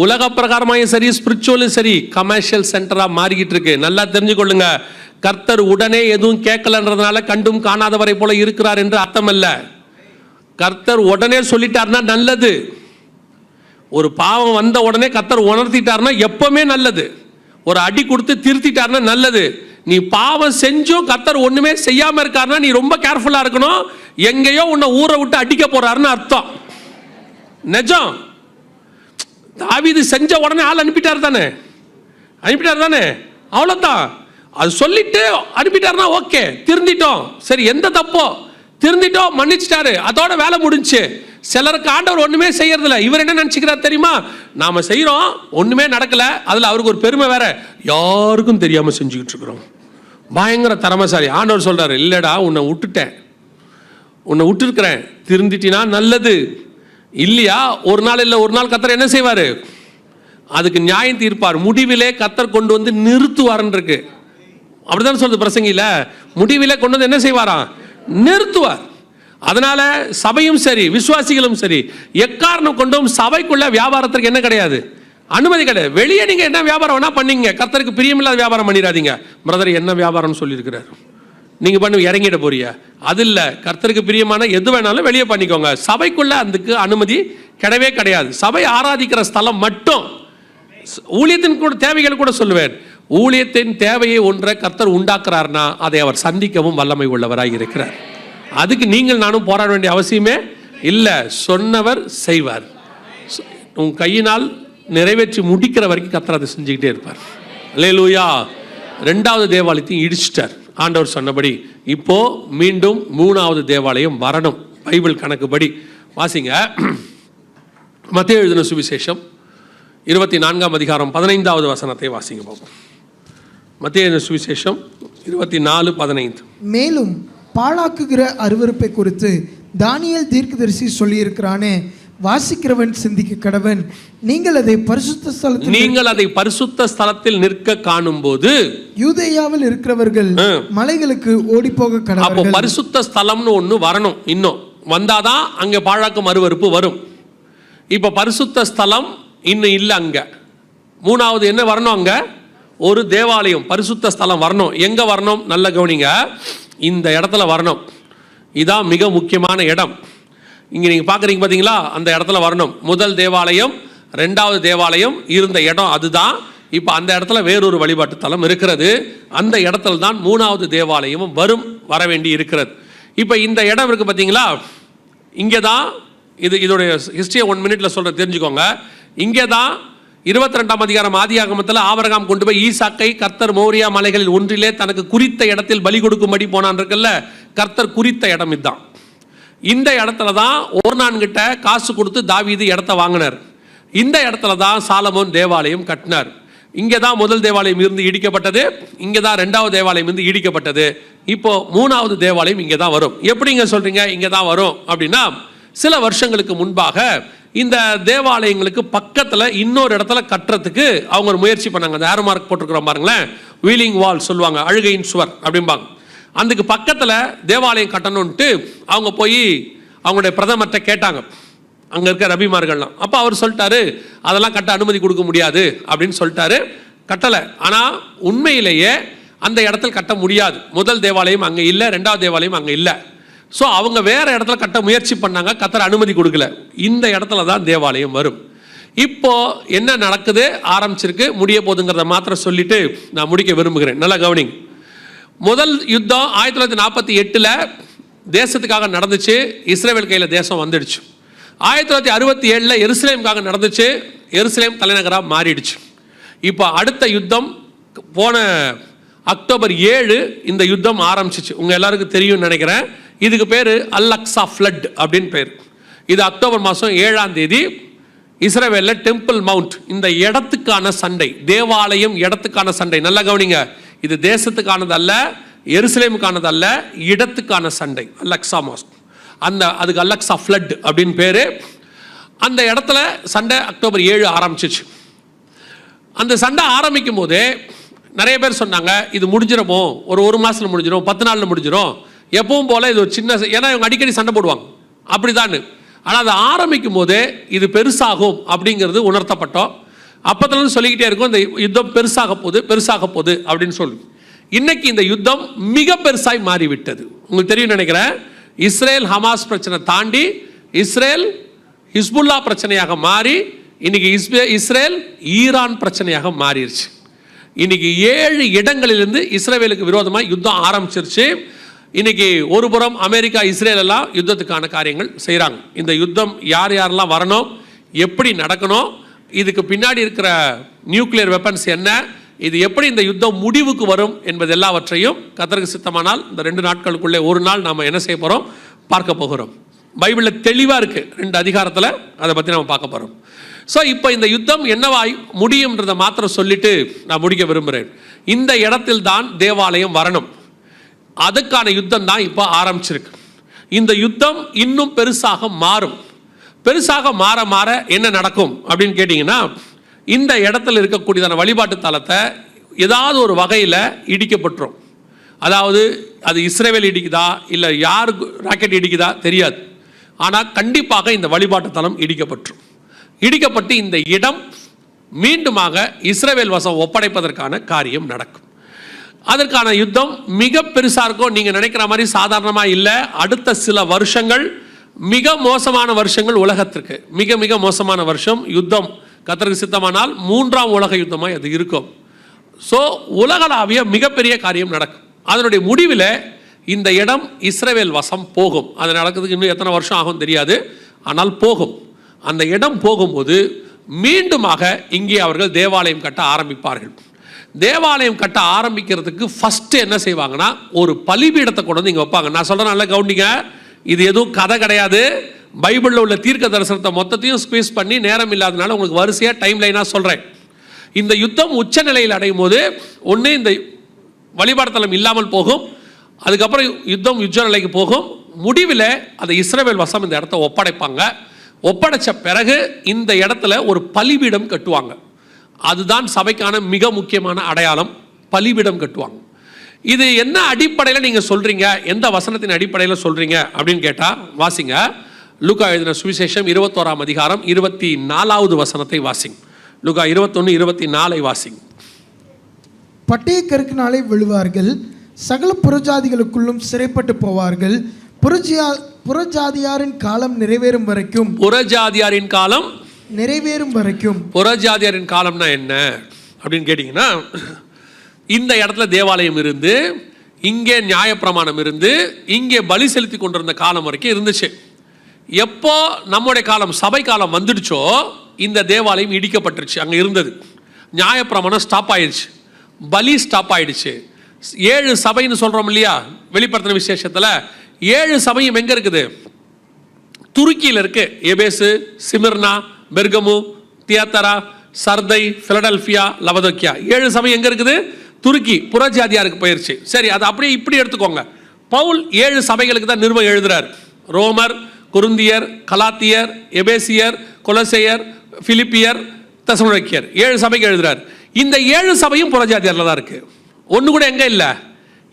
உலக பிரகாரமாயும் சரி, ஸ்பிரிச்சுவலும் சரி, கமர்ஷியல் சென்டராக மாறிக்கிட்டு இருக்கு. நல்லா தெரிஞ்சுக்கொள்ளுங்க, கர்த்தர் உடனே எதுவும் கேட்கலன்றதுனால கண்டும் காணாதவரை போல இருக்கிறார் என்று அர்த்தம் அல்ல. கர்த்தர் உடனே சொல்லிட்டார்னா நல்லது. ஒரு பாவம் வந்த உடனே கர்த்தர் உணர்த்திட்டார்னா எப்பவுமே நல்லது. ஒரு அடி கொடுத்து திருத்திட்டார்னா நல்லது. நீ பாவம் செஞ்சும் கர்த்தர் ஒண்ணுமே செய்யாம இருக்காருன்னா நீ ரொம்ப கேர்ஃபுல்லா இருக்கணும். எங்கேயோ உன்னை ஊரை விட்டு அடிக்க போறாருன்னு அர்த்தம். நிஜம். தாவீது செஞ்ச உடனே ஆள் அனுப்பிட்டார் தானே, அவ்வளோதான். அது சொல்லிட்டு அனுப்பிட்டாருன்னா ஓகே, திருந்திட்டோம், சரி, எந்த தப்போ திருந்திட்டோம், மன்னிச்சிட்டாரு, அதோட வேலை முடிஞ்சு. சிலருக்கு ஆண்டவர் ஒண்ணுமே செய்யறதில்ல. இவர் என்ன நினைச்சுக்கிறார் தெரியுமா, நாம செய்யறோம், ஒண்ணுமே நடக்கல, அதுல அவருக்கு ஒரு பெருமை வேற, யாருக்கும் தெரியாம செஞ்சுக்கிட்டு இருக்கிறோம், பயங்கர திறமைசாலி. ஆண்டவர் சொல்றாரு, இல்லடா உன்னை விட்டுருக்கிறேன், திருந்திட்டினா நல்லது. இல்லையா ஒரு நாள் இல்லை ஒரு நாள் கர்த்தர் என்ன செய்வார், அதுக்கு நியாயம் தீர்ப்பார். முடிவிலே கர்த்தர் கொண்டு வந்து நிறுத்துவார்ன்னு இருக்கு. அப்படிதான் சொல்லுது பிரசங்கில, முடிவிலே கொண்டு வந்து என்ன செய்வாராம், நிறுத்துவார். அதனால சபையும் சரி, விசுவாசிகளும் சரி, எக்காரணம் கொண்டும் சபைக்குள்ள வியாபாரத்திற்கு என்ன கிடையாது, அனுமதி கிடையாது. வெளியே நீங்க என்ன வியாபாரம் வேணா பண்ணீங்க, கர்த்தருக்கு பிரியமில்லாத வியாபாரம் பண்ணிடாதீங்க. பிரதர் என்ன வியாபாரம் சொல்லியிருக்கிறார், நீங்க பண்ணி இறங்கிட போறிய, அது இல்லை. கர்த்தருக்கு பிரியமான எது வேணாலும் வெளியே பண்ணிக்கோங்க. சபைக்குள்ள அதுக்கு அனுமதி கிடையவே கிடையாது. சபை ஆராதிக்கிற ஸ்தலம் மட்டும். ஊழியத்தின் கூட தேவைகள் கூட சொல்லுவேன், ஊழியத்தின் தேவையை ஒன்றை கர்த்தர் உண்டாக்குறாருன்னா அதை அவர் சந்திக்கவும் வல்லமை உள்ளவராக இருக்கிறார். அதுக்கு நீங்கள் நானும் போராட வேண்டிய அவசியமே இல்லை. சொன்னவர் செய்வார். உன் கையினால் நிறைவேற்றி முடிக்கிற வரைக்கும் கர்த்தர் அதை செஞ்சுக்கிட்டே இருப்பார். அல்லேலூயா. 2வது தேவாலயத்தையும் இடிச்சிட்டார் ஆண்டவர் சொன்னபடி. இப்போ மீண்டும் 3வது தேவாலயம் வரணும். பைபிள் கணக்குப்படி வாசிங்க. மத்தேயு எழுதின சுவிசேஷம் 24ஆம் அதிகாரம் 15வது வசனத்தை வாசிங்க பாப்போம். மத்தேயு எழுதின சுவிசேஷம் 24:15. மேலும் பாழாக்குகிற அருவருப்பை குறித்து தானியேல் தீர்க்கதரிசி சொல்லியிருக்கிறானே, வாசிக்கிறவன் சிந்திக்க கடவன். நீங்கள் அதை பரிசுத்த ஸ்தலத்தில் நிற்க காணும் போது யூதேயாவில் இருக்கிறவர்கள் மலைகளுக்கு ஓடி போக கடவர்கள். அப்போ பரிசுத்த ஸ்தலம்னு ஒண்ணு வரணும். இன்னும் வந்தாதான் அங்க பாழாக்கும் அருவருப்பு வரும். இப்ப பரிசுத்த ஸ்தலம் இன்னும் இல்லை. அங்க 3வது என்ன வரணும், அங்க ஒரு தேவாலயம் பரிசுத்த ஸ்தலம் வரணும். எங்க வரணும், நல்ல கவனிங்க, இந்த இடத்துல வரணும். இதான் மிக முக்கியமான இடம். இங்க நீங்க பாக்குறீங்க பாத்தீங்களா, அந்த இடத்துல வரணும். முதல் தேவாலயம் 2வது தேவாலயம் இருந்த இடம் அதுதான். இப்ப அந்த இடத்துல வேறொரு வழிபாட்டு தலம் இருக்கிறது. அந்த இடத்துல தான் 3வது தேவாலயமும் வர வேண்டி இருக்கிறது. இப்ப இந்த இடம் இருக்கு பாத்தீங்களா, இங்கதான் இதோடைய ஹிஸ்டரியை 1 மினிட்ல சொல்ற தெரிஞ்சுக்கோங்க. இங்கதான் 22ஆம் அதிகாரம் ஆதியாகமத்தில் ஆபிரகாம் கொண்டு போய் ஈசாக்கை கர்த்தர் மோரியா மலைகளில் ஒன்றிலே தனக்கு குறித்த இடத்தில் பலி கொடுக்கும்படி போனான் இருக்குல்ல, கர்த்தர் குறித்த இடம் இதுதான். இந்த இடத்துல தான் ஓர்னான் கிட்ட காசு கொடுத்து தாவீது இடத்த வாங்கினார். இந்த இடத்துல தான் சாலமோன் தேவாலயம் கட்டினார். இங்கே தான் முதல் தேவாலயம் இருந்து இடிக்கப்பட்டது. இங்கே தான் 2வது தேவாலயம் இருந்து இடிக்கப்பட்டது. இப்போ 3வது தேவாலயம் இங்கே தான் வரும். எப்படி இங்கே சொல்றீங்க இங்கே தான் வரும் அப்படின்னா, சில வருஷங்களுக்கு முன்பாக இந்த தேவாலயங்களுக்கு பக்கத்தில் இன்னொரு இடத்துல கட்டுறதுக்கு அவங்க ஒரு முயற்சி பண்ணாங்க. அந்த ஏரோ மார்க் போட்டிருக்கிறோம் பாருங்களேன், வீலிங் வால் சொல்லுவாங்க, அழுகையின் சுவர் அப்படிம்பாங்க. அதுக்கு பக்கத்தில் தேவாலயம் கட்டணும்ன்ட்டு அவங்க போய் அவங்களுடைய பிரதமர்கிட்ட கேட்டாங்க, அங்கே இருக்க ரபிமார்கள்லாம். அப்போ அவர் சொல்லிட்டாரு, அதெல்லாம் கட்ட அனுமதி கொடுக்க முடியாது அப்படின்னு சொல்லிட்டாரு, கட்டலை. ஆனால் உண்மையிலேயே அந்த இடத்துல கட்ட முடியாது. முதல் தேவாலயம் அங்கே இல்லை, ரெண்டாவது தேவாலயம் அங்கே இல்லை. ஸோ அவங்க வேறு இடத்துல கட்ட முயற்சி பண்ணாங்க, கத்தர் அனுமதி கொடுக்கல. இந்த இடத்துல தான் தேவாலயம் வரும். இப்போ என்ன நடக்குது, ஆரம்பிச்சிருக்கு, முடிய போதுங்கிறத மாத்திரம் சொல்லிட்டு நான் முடிக்க விரும்புகிறேன். நல்லா கவனிங்க. முதல் யுத்தம் 1948 தேசத்துக்காக நடந்துச்சு, இஸ்ரேல் கையில் தேசம் வந்துடுச்சு. 1967 எருசலேமுக்காக நடந்துச்சு, எருசலேம் தலைநகராக மாறிடுச்சு. இப்போ அடுத்த யுத்தம் போன அக்டோபர் 7 இந்த யுத்தம் ஆரம்பிச்சிச்சு. உங்கள் எல்லாருக்கும் தெரியும்னு நினைக்கிறேன். இதுக்கு பேர் அல்-அக்ஸா ஃப்ளட் அப்படின்னு பேர். இது அக்டோபர் மாதம் 7ஆம் தேதி இஸ்ரேலில் டெம்பிள் மவுண்ட், இந்த இடத்துக்கான சண்டை, தேவாலயம் இடத்துக்கான சண்டை. நல்லா கவனிங்க, இது தேசத்துக்கானது அல்ல, எருசலேமுக்கானது அல்ல, இடத்துக்கான சண்டை. அல்-அக்ஸா மாஸ்க், அதுக்கு அல்-அக்ஸா ஃப்ளட் அப்படின்னு பேர். அந்த இடத்துல சண்டை அக்டோபர் 7 ஆரம்பிச்சிச்சு. அந்த சண்டை ஆரம்பிக்கும் போதே நிறைய பேர் சொன்னாங்க, இது முடிஞ்சிடமோ, ஒரு மாதத்தில் முடிஞ்சிடும், 10 நாளில் முடிஞ்சிடும், எப்பவும் போல் இது ஒரு சின்ன, ஏன்னா இவங்க அடிக்கடி சண்டை போடுவாங்க அப்படிதான். ஆனால் அதை ஆரம்பிக்கும் போதே இது பெருசாகும் அப்படிங்கிறது உணர்த்தப்பட்டோம். அப்போதுலேருந்து சொல்லிக்கிட்டே இருக்கும், இந்த யுத்தம் பெருசாக போகுது அப்படின்னு சொல்லி. இன்னைக்கு இந்த யுத்தம் மிக பெருசாய் மாறிவிட்டது. உங்களுக்கு தெரியும் நினைக்கிறேன், இஸ்ரேல் ஹமாஸ் பிரச்சனை தாண்டி இஸ்ரேல் ஹிஸ்புல்லா பிரச்சனையாக மாறி இன்னைக்கு இஸ்ரேல் ஈரான் பிரச்சனையாக மாறிடுச்சு. இன்னைக்கு 7 இடங்களிலிருந்து இஸ்ரேலுக்கு விரோதமாக யுத்தம் ஆரம்பிச்சிருச்சு. இன்னைக்கு ஒரு புறம் அமெரிக்கா, இஸ்ரேல் எல்லாம் யுத்தத்துக்கான காரியங்கள் செய்கிறாங்க. இந்த யுத்தம் யாரெல்லாம் வரணும், எப்படி நடக்கணும், இதுக்கு பின்னாடி இருக்கிற நியூக்ளியர் வெப்பன்ஸ் என்ன, இது எப்படி இந்த யுத்தம் முடிவுக்கு வரும் என்பது எல்லாவற்றையும் கர்த்தருக்கு சித்தமானால் இந்த 2 நாட்களுக்குள்ளே ஒரு நாள் நாம் என்ன செய்ய போகிறோம், பார்க்க போகிறோம். பைபிளில் தெளிவாக இருக்குது, 2 அதிகாரத்தில் அதை பற்றி நம்ம பார்க்க போகிறோம். ஸோ இப்போ இந்த யுத்தம் என்னவாய் முடியும்ன்றதை மாத்திரம் சொல்லிட்டு நான் முடிக்க விரும்புகிறேன். இந்த இடத்தில் தான் தேவாலயம் வரணும். அதுக்கான யுத்தம் தான் இப்போ ஆரம்பிச்சிருக்கு. இந்த யுத்தம் இன்னும் பெருசாக மாறும். பெருசாக மாற மாற என்ன நடக்கும் அப்படின்னு கேட்டிங்கன்னா, இந்த இடத்துல இருக்கக்கூடியதான வழிபாட்டு தலத்தை ஏதாவது ஒரு வகையில் இடிக்கப்பட்டுரும். அதாவது அது இஸ்ரேல் இடிக்குதா இல்லை யாருக்கு ராக்கெட் இடிக்குதா தெரியாது, ஆனால் கண்டிப்பாக இந்த வழிபாட்டு தலம் இடிக்கப்பட்டு இந்த இடம் மீண்டுமாக இஸ்ரேல் வசம் ஒப்படைப்பதற்கான காரியம் நடக்கும். அதற்கான யுத்தம் மிக பெருசாக இருக்கும். நீங்கள் நினைக்கிற மாதிரி சாதாரணமாக இல்லை. அடுத்த சில வருஷங்கள் மிக மோசமான வருஷங்கள் உலகத்திற்கு, மிக மிக மோசமான வருஷம். யுத்தம் கர்த்தருக்கு சித்தமானால் 3ஆம் உலக யுத்தமாக அது இருக்கும். ஸோ உலகளாவிய மிகப்பெரிய காரியம் நடக்கும். அதனுடைய முடிவில் இந்த இடம் இஸ்ரேல் வசம் போகும். அது நடக்கிறதுக்கு இன்னும் எத்தனை வருஷம் ஆகும் தெரியாது, ஆனால் போகும். அந்த இடம் போகும்போது மீண்டுமாக இங்கே அவர்கள் தேவாலயம் கட்ட ஆரம்பிப்பார்கள். தேவாலயம் கட்ட ஆரம்பிக்கிறதுக்கு ஃபஸ்ட்டு என்ன செய்வாங்கன்னா, ஒரு பலிபீடத்தை கொண்டு வந்து இங்கே வைப்பாங்க. நான் சொல்கிறேன், நல்லா கவனிங்க, இது எதுவும் கதை கிடையாது. பைபிளில் உள்ள தீர்க்க தரிசனத்தை மொத்தத்தையும் ஸ்குவீஸ் பண்ணி நேரம் இல்லாதனால உங்களுக்கு வரிசையாக டைம் லைனாக சொல்கிறேன். இந்த யுத்தம் உச்ச நிலையில் அடையும் போது ஒன்று இந்த வழிபாடு தலம் இல்லாமல் போகும், அதுக்கப்புறம் யுத்தம் யுத்த நிலைக்கு போகும். முடிவில் அதை இஸ்ரவேல் வசம் இந்த இடத்த ஒப்படைப்பாங்க. ஒப்படைச்ச பிறகு இந்த இடத்துல ஒரு பலிபீடம் கட்டுவாங்க. அதுதான் சபைக்கான மிக முக்கியமான அடையாளம், பலிபீடம் கட்டுவாங்க. இது என்ன அடிப்படையில் நீங்கள் சொல்கிறீங்க, எந்த வசனத்தின் அடிப்படையில் சொல்கிறீங்க அப்படின்னு கேட்டால் வாசிங்க. லூக்கா எழுதின சுவிசேஷம் 21ஆம் அதிகாரம் 24வது வசனத்தை வாசிங்க. லூக்கா 21:24 வாசிங்க. பட்டய கருக்கினாலே விழுவார்கள், சகல புறஜாதிகளுக்குள்ளும் சிறைப்பட்டு போவார்கள், புறஜாதியாரின் காலம் நிறைவேறும் வரைக்கும். புறஜாதியாரின் காலம் நிறைவேறும் வரைக்கும். புறஜாதியாரின் காலம்னா என்ன அப்படின்னு கேட்டிங்கன்னா, இந்த இடத்துல தேவாலயம் இருந்து, இங்கே நியாயப்பிரமாணம் இருந்து, இங்கே பலி செலுத்தி கொண்டிருந்த காலம் வரைக்கும் இருந்துச்சு. எப்போ நம்முடைய காலம், சபை காலம் வந்துடுச்சோ, இந்த தேவாலயம் இடிக்கப்பட்டுருச்சு. அங்கே இருந்தது நியாயப்பிரமாணம் ஸ்டாப் ஆயிடுச்சு, பலி ஸ்டாப் ஆயிடுச்சு. 7 சபைன்னு சொல்கிறோம் இல்லையா வெளிப்படுத்தின விசேஷத்தில், 7 சபையும் எங்கே இருக்குது? துருக்கியில் இருக்கு. எபேசு, சிமிர்னா, பெர்கமு, தியத்தரா, சர்தை, பிலடெல்பியா, லவதோக்கியா. 7 சபை எங்கே இருக்குது? துருக்கி, புறஜாதியாருக்கு போயிடுச்சு. சரி, அது அப்படியே இப்படி எடுத்துக்கோங்க. பவுல் 7 சபைகளுக்கு தான் நிருபம் எழுதுறார். ரோமர், குருந்தியர், கலாத்தியர், எபேசியர், கொலோசையர், பிலிப்பியர், தெசலோனிக்கேயர் 7 சபைக்கு எழுதுறார். இந்த 7 சபையும் புறஜாதியார்ல தான் இருக்கு. ஒன்று கூட எங்க இல்லை,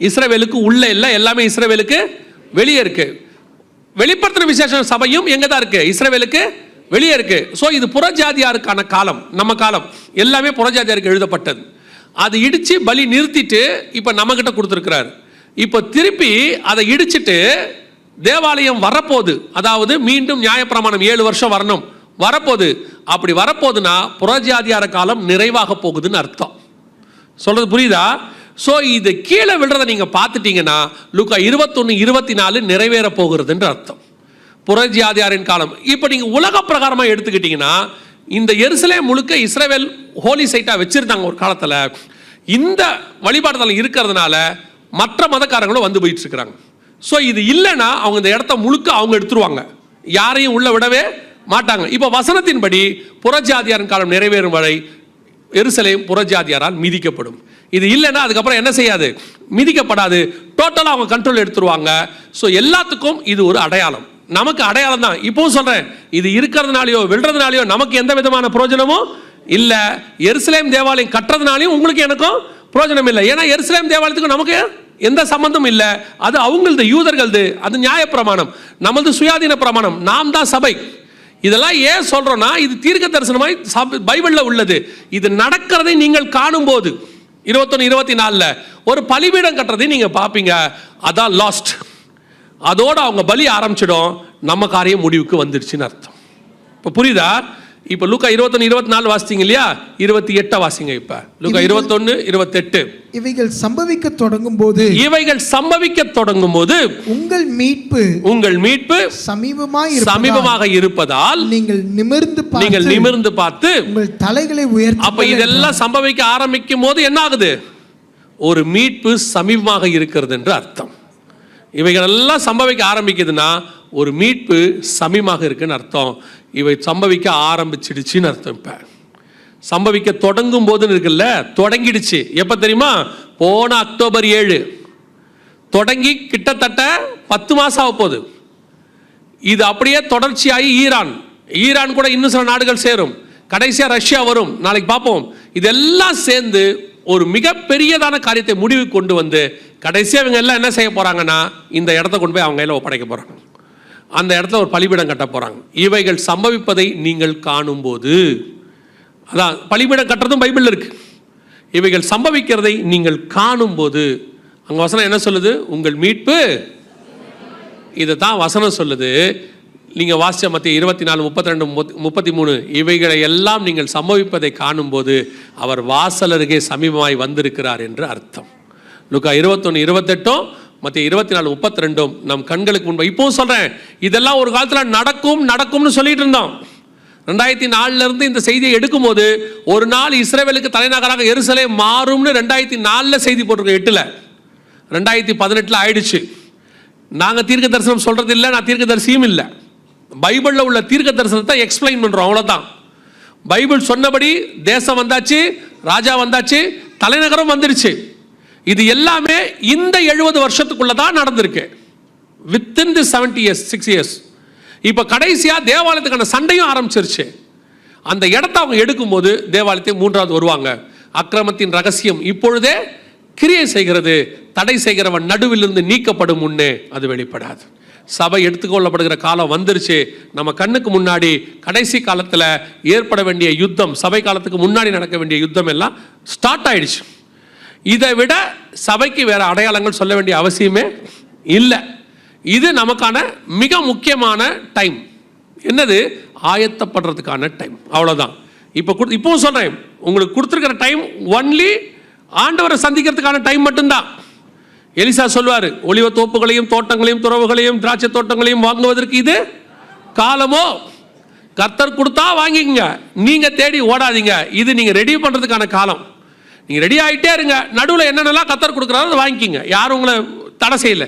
இஸ்ரவேலுக்கு உள்ள இல்லை, எல்லாமே இஸ்ரவேலுக்கு வெளியே இருக்கு. வெளிப்படுத்தின விசேஷ சபையும் எங்க தான் இருக்கு, இஸ்ரவேலுக்கு வெளியே இருக்கு. ஸோ இது புறஜாதியாருக்கான காலம், நம்ம காலம் எல்லாமே புறஜாதியாருக்கு எழுதப்பட்டது. அது இடிச்சு பலி நிறுத்திட்டு இப்போ நம்ம கிட்ட கொடுத்துருக்கிறார். இப்போ திருப்பி அதை இடிச்சிட்டு தேவாலயம் வரப்போகுது. அதாவது மீண்டும் நியாயப்பிரமாணம் 7 வருஷம் வரப்போகுது. அப்படி வரப்போகுதுன்னா புறஜாதியார காலம் நிறைவாக போகுதுன்னு அர்த்தம். சொல்றது புரியுதா? ஸோ இது கீழே விழுறதை நீங்க பார்த்துட்டீங்கன்னா லூக்கா 21:24 நிறைவேற போகிறதுன்ற அர்த்தம். புறஜாதியாரின் காலம். இப்போ நீங்க உலக பிரகாரமாக எடுத்துக்கிட்டீங்கன்னா இந்த எருசலேம் முழுக்க இஸ்ரவேல் ஹோலி சைட்டா வச்சிருந்தாங்க ஒரு காலத்தில். இந்த வழிபாடுதல் இருக்கிறதுனால மற்ற மதக்காரங்களும் வந்து போயிட்டு இருக்கிறாங்க. ஸோ இது இல்லைன்னா அவங்க இந்த இடத்த முழுக்க அவங்க எடுத்துருவாங்க, யாரையும் உள்ள விடவே மாட்டாங்க. இப்போ வசனத்தின்படி புறஜாதியாரின் காலம் நிறைவேறும் வரை எருசலேம் புறஜாதியாரால் மிதிக்கப்படும். இது இல்லைன்னா அதுக்கப்புறம் என்ன செய்யாது, மிதிக்கப்படாது, டோட்டலாக அவங்க கண்ட்ரோல் எடுத்துருவாங்க. ஸோ எல்லாத்துக்கும் இது ஒரு அடையாளம், நமக்கு அடையாளம் தான். இப்போவும் சொல்றேன், இது இருக்கிறதுனாலையோ விழுறதுனாலையோ நமக்கு எந்த விதமான பிரயோஜனமும் இல்லை. எருசலேம் தேவாலயம் கட்டுறதுனாலையும் உங்களுக்கு எனக்கும் பிரயோஜனம் இல்லை. ஏன்னா எருசலேம் தேவாலயத்துக்கு நமக்கு எந்த சம்பந்தம் இல்லை. அது அவங்களது, யூதர்களது. அது நியாயப்பிரமாணம், நமது சுயாதீன பிரமாணம், நாம் தான் சபை. இதெல்லாம் ஏன் சொல்றோம்னா இது தீர்க்க தரிசனமாய் பைபிள்ல உள்ளது. இது நடக்கிறதை நீங்கள் காணும் போது 21-24 ஒரு பலிபீடம் கட்டுறதை நீங்க பாப்பீங்க. அதான் லாஸ்ட். அதோட அவங்க பலி ஆரம்பிச்சிடும், நம்ம காரியம் முடிவுக்கு வந்துடுச்சுன்னு அர்த்தம். இப்போ புரியுதா? இப்போ லூக்கா 21-24 வாசிங்க இல்லையா, 28 வாசிங்க. இப்ப லூக்கா 21:28. இவைகள் சம்பவிக்க தொடங்கும் போது உங்கள் மீட்பு சமீபமாக இருப்பதால் நீங்கள் நிமிர்ந்து பார்த்து உங்கள் தலைகளை உயர்த்தி. அப்ப இதெல்லாம் சம்பவிக்க ஆரம்பிக்கும் போது என்ன ஆகுது, ஒரு மீட்பு சமீபமாக இருக்கிறது என்று அர்த்தம். இவைகள் எல்லாம் சம்பவிக்க ஆரம்பிக்குதுன்னா ஒரு மீட்பு சமீபமாக இருக்குன்னு அர்த்தம். இவை சம்பவிக்க ஆரம்பிச்சிடுச்சுன்னு அர்த்தம். இப்ப சம்பவிக்க தொடங்கும் போதுன்னு இருக்குல்ல, தொடங்கிடுச்சு. எப்ப தெரியுமா? போன அக்டோபர் 7 தொடங்கி கிட்டத்தட்ட 10 மாசம் ஆக போகுது. இது அப்படியே தொடர்ச்சியாகி ஈரான் கூட இன்னும் சில நாடுகள் சேரும், கடைசியா ரஷ்யா வரும், நாளைக்கு பார்ப்போம். இதெல்லாம் சேர்ந்து ஒரு மிகப்பெரியதான காரியத்தை முடிவுக்கு கொண்டு வந்து கடைசியா இவங்க எல்லாம் என்ன செய்ய போறாங்கன்னா இந்த இடத்த கொண்டு போய் அவங்க கையில் ஒப்படைக்க போறாங்க. அந்த இடத்துல ஒரு பலிபீடம் கட்ட போறாங்க. இவைகள் சம்பவிப்பதை நீங்கள் காணும் போது, அதான் பலிபீடம் கட்டுறதும் பைபிள் இருக்கு. இவைகள் சம்பவிக்கிறதை நீங்கள் காணும் போது, அங்க வசனம் என்ன சொல்லுது? உங்கள் மீட்பு. இதை தான் வசனம் சொல்லுது. நீங்க வாசிச்ச மத்திய 24:32-33 இவைகளை எல்லாம் நீங்கள் சம்பவிப்பதை காணும் போது அவர் வாசல் அருகே சமீபமாய் வந்திருக்கிறார் என்று அர்த்தம். லூக்கா 21:28 மத்திய 24:32 நம் கண்களுக்கு முன்பு. இப்போ சொல்றேன், இதெல்லாம் ஒரு காலத்துல நடக்கும்னு சொல்லிட்டு இருந்தோம். 2004 இருந்து இந்த செய்தியை எடுக்கும் போது ஒரு நாள் இஸ்ரவேலுக்கு தலைநகராக எருசலேம் மாறும்னு 2004 செய்தி போட்டிருக்கோம். 8ல் 2018 ஆயிடுச்சு. நாங்க தீர்க்க தரிசனம் சொல்றது இல்லை, நான் தீர்க்க தரிசியும் இல்லை. பைபிள்ல உள்ள தீர்க்க தரிசனத்தை எக்ஸ்பிளைன் பண்றோம், அவ்வளவுதான். பைபிள் சொன்னபடி தேசம் வந்தாச்சு, ராஜா வந்தாச்சு, தலைநகரம் வந்துருச்சு. இது எல்லாமே இந்த 70 வருஷத்துக்குள்ளதான் நடந்திருக்கு. வித்தின் தி 70 years 6 years. இப்ப கடைசியா தேவாலயத்துக்கான சண்டையும் ஆரம்பிச்சிருச்சு. அந்த இடத்தை அவங்க எடுக்கும் போது தேவாலயத்தை 3வது வருவாங்க. அக்கிரமத்தின் ரகசியம் இப்பொழுதே கிரியை செய்கிறது, தடை செய்கிறவன் நடுவில் இருந்து நீக்கப்படும் முன்னே அது வெளிப்படாது. சபை எடுத்துக்கொள்ளப்படுகிற காலம் வந்துருச்சு. நம்ம கண்ணுக்கு முன்னாடி கடைசி காலத்தில் ஏற்பட வேண்டிய யுத்தம், சபை காலத்துக்கு முன்னாடி நடக்க வேண்டிய யுத்தம் எல்லாம் ஸ்டார்ட் ஆயிடுச்சு. இதை விட சபைக்கு வேற அடையாளங்கள் சொல்ல வேண்டிய அவசியமே இல்லை. இது நமக்கான மிக முக்கியமான டைம். என்னது? ஆயத்தப்படுறதுக்கான டைம், அவ்வளோதான். இப்போவும் சொல்றேன், உங்களுக்கு கொடுத்துருக்கிற டைம் ஒன்லி ஆண்டவரை சந்திக்கிறதுக்கான டைம் மட்டும்தான். எலிசா சொல்வாரு, ஒலிவ தோப்புகளையும் தோட்டங்களையும் துறவுகளையும் திராட்சை தோட்டங்களையும் வாங்குவதற்கு இது காலமோ? கர்த்தர் கொடுத்தா வாங்கிக்கங்க, நீங்க தேடி ஓடாதீங்க. இது நீங்க ரெடி பண்றதுக்கான காலம். நீங்க ரெடி ஆகிட்டே இருங்க. நடுவில் என்னென்னலாம் கர்த்தர் கொடுக்குறாரோ அதை வாங்கிக்கிங்க, யாரும் உங்களை தடை செய்யல.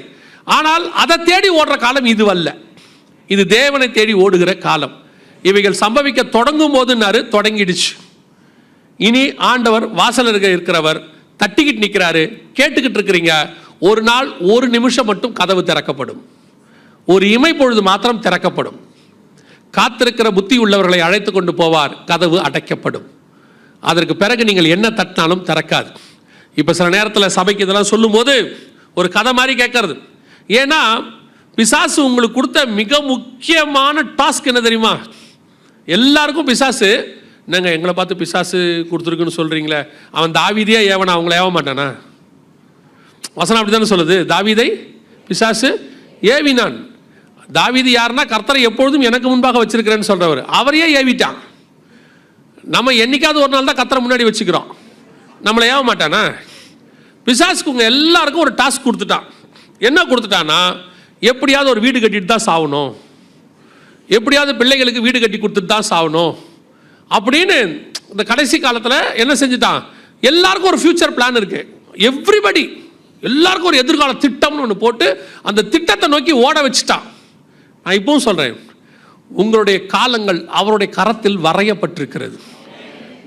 ஆனால் அதை தேடி ஓடுற காலம் இது அல்ல. இது தேவனை தேடி ஓடுகிற காலம். இவைகள் சம்பவிக்க தொடங்கும் போதுன்னாரு, தொடங்கிடுச்சு. இனி ஆண்டவர் வாசல் இருக்கிறவர் தட்டிக்கிட்டு நிற்கிறாரு, கேட்டுக்கிட்டு இருக்கிறீங்க. ஒரு நாள் ஒரு நிமிஷம் மட்டும் கதவு திறக்கப்படும், ஒரு இமை பொழுது மாத்திரம் திறக்கப்படும். காத்திருக்கிற புத்தி உள்ளவர்களை அழைத்து கொண்டு போவார், கதவு அடைக்கப்படும். அதற்கு பிறகு நீங்கள் என்ன தட்டினாலும் திறக்காது. இப்போ சில நேரத்தில் சபைக்கு இதெல்லாம் சொல்லும்போது ஒரு கதை மாதிரி கேட்கறது. ஏன்னா பிசாசு உங்களுக்கு கொடுத்த மிக முக்கியமான டாஸ்க் என்ன தெரியுமா? எல்லாருக்கும் பிசாசு, என்னங்க எங்களை பார்த்து பிசாசு கொடுத்துருக்குன்னு சொல்கிறீங்களே, அவன் தாவீதையே ஏவனா, அவங்கள ஏவ மாட்டானா? வசனம் அப்படி தானே சொல்லுது, தாவீதை பிசாசு ஏவினான். தாவீது யாருன்னா கர்த்தரை எப்பொழுதும் எனக்கு முன்பாக வச்சிருக்கிறேன்னு சொல்றவர், அவரையே ஏவிட்டான். நம்ம என்னைக்காவது ஒரு நாள் தான் கர்த்தரை முன்னாடி வச்சுக்கிறோம், நம்மளை ஏவ மாட்டானா? பிசாசுக்கு உங்க எல்லாருக்கும் ஒரு டாஸ்க் கொடுத்துட்டான். என்ன கொடுத்துட்டான்னா, எப்படியாவது ஒரு வீடு கட்டிட்டு தான் சாகணும், எப்படியாவது பிள்ளைகளுக்கு வீடு கட்டி கொடுத்துட்டு தான் சாகணும் அப்படின்னு இந்த கடைசி காலத்தில் என்ன செஞ்சுட்டான்? எல்லாருக்கும் ஒரு ஃபியூச்சர் பிளான் இருக்கு. எவ்ரிபடி எல்லாருக்கும் ஒரு எதிர்கால திட்டம்னு ஒன்று போட்டு அந்த திட்டத்தை நோக்கி ஓட வச்சுட்டான். நான் இப்பவும் சொல்றேன், உங்களுடைய காலங்கள் அவருடைய கரத்தில் வரையப்பட்டிருக்கிறது.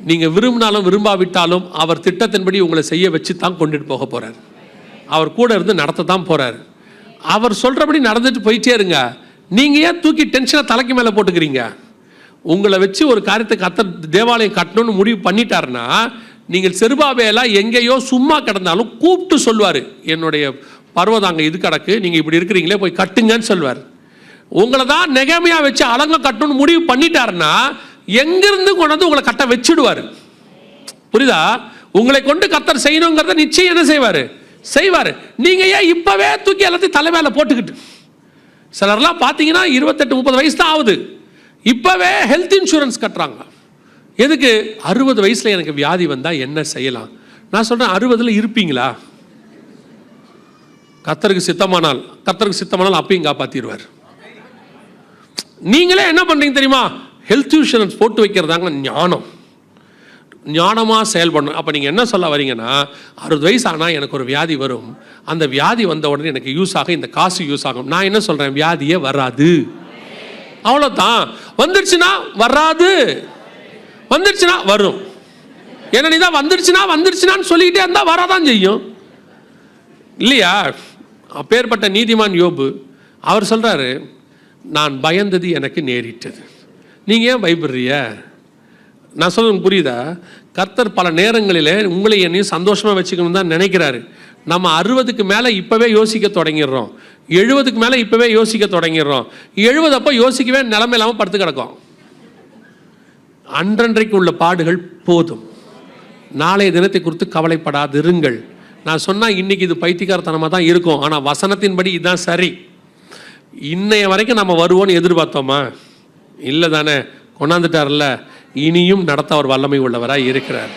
நீங்க விரும்பினாலும் விரும்பாவிட்டாலும் அவர் திட்டத்தின்படி உங்களை செய்ய வச்சு தான் கொண்டுட்டு போக போறார். அவர் கூட இருந்து நடத்த தான் போறார். அவர் சொல்றபடி நடந்துட்டு போயிட்டே இருங்க. நீங்க ஏன் தூக்கி டென்ஷனை தலைக்கு மேல போட்டுக்கிறீங்க? உங்களை வச்சு ஒரு காரியத்தை கர்த்தர் தேவாலயம் கட்டணும்னு முடிவு பண்ணிட்டாருன்னா, நீங்கள் செருபாபேலா எங்கேயோ சும்மா கிடந்தாலும் கூப்பிட்டு சொல்லுவார், என்னுடைய பர்வதாங்க இது கிடக்கு, நீங்க இப்படி இருக்கிறீங்களே போய் கட்டுங்கன்னு சொல்வார். உங்களை தான் நெகமையா வச்சு அலங்க கட்டணும்னு முடிவு பண்ணிட்டாருன்னா எங்கிருந்து கொண்டு உங்களை கட்ட வச்சுடுவார். புரியுதா? உங்களை கொண்டு கர்த்தர் செய்யணுங்கிறத நிச்சயம் என்ன செய்வார்? செய்வார். நீங்க ஏன் இப்பவே தூக்கி எல்லாத்தையும் தலைமையில போட்டுக்கிட்டு, சிலர்லாம் பார்த்தீங்கன்னா 28-30 வயசு தான் ஆகுது, இப்பவே ஹெல்த் இன்சூரன்ஸ் கட்டுறாங்க. எதுக்கு? 60 வயசுல எனக்கு வியாதி வந்தா என்ன செய்யலாம்? நான் சொல்றேன், 60ல் இருப்பீங்களா? கர்த்தருக்கு சித்தமானால் அப்பயும் காப்பாத்திடுவார். நீங்களே என்ன பண்றீங்க தெரியுமா? ஹெல்த் இன்சூரன்ஸ் போட்டு வைக்கிறதாங்க ஞானம். ஞானமாக செயல்படணும். அப்போ நீங்கள் என்ன சொல்ல வரீங்கன்னா, 60 வயசு ஆனால் எனக்கு ஒரு வியாதி வரும், அந்த வியாதி வந்த உடனே எனக்கு யூஸ் ஆகும், இந்த காசு யூஸ் ஆகும். நான் என்ன சொல்கிறேன்? வியாதியே வராது, அவ்வளோதான். வந்துடுச்சுன்னா வராது, வந்துடுச்சுன்னா வரும். ஏன்னா நீ தான் வந்துடுச்சுனான்னு சொல்லிக்கிட்டே இருந்தால் வராதான் செய்யும், இல்லையா? அப்பேற்பட்ட நீதிமான் யோபு அவர் சொல்கிறாரு, நான் பயந்தது எனக்கு நேரிட்டது. நீங்கள் ஏன் பயப்படுறிய? நான் சொல்றது புரியுதா? கர்த்தர் பல நேரங்களில் உங்களை என்னையும் சந்தோஷமாக வச்சுக்கணும் தான் நினைக்கிறாரு. நம்ம 60க்கு மேலே இப்போவே யோசிக்க தொடங்கிடுறோம், 70க்கு மேலே இப்போவே யோசிக்க தொடங்கிடுறோம். 70 அப்போ யோசிக்கவே நிலைமை இல்லாமல் படுத்து கிடக்கும். அன்றன்றைக்கு உள்ள பாடுகள் போதும், நாளைய தினத்தை குறித்து கவலைப்படாதிருங்கள். நான் சொன்னால் இன்னைக்கு இது பைத்தியக்காரத்தனமாக தான் இருக்கும், ஆனால் வசனத்தின்படி இதுதான் சரி. இன்னைய வரைக்கும் நம்ம வருவோன்னு எதிர்பார்த்தோமா? இல்லை தானே? கொண்டாந்துட்டார்ல, இனியும் நடத்த அவர் வல்லமை உள்ளவராக இருக்கிறார்.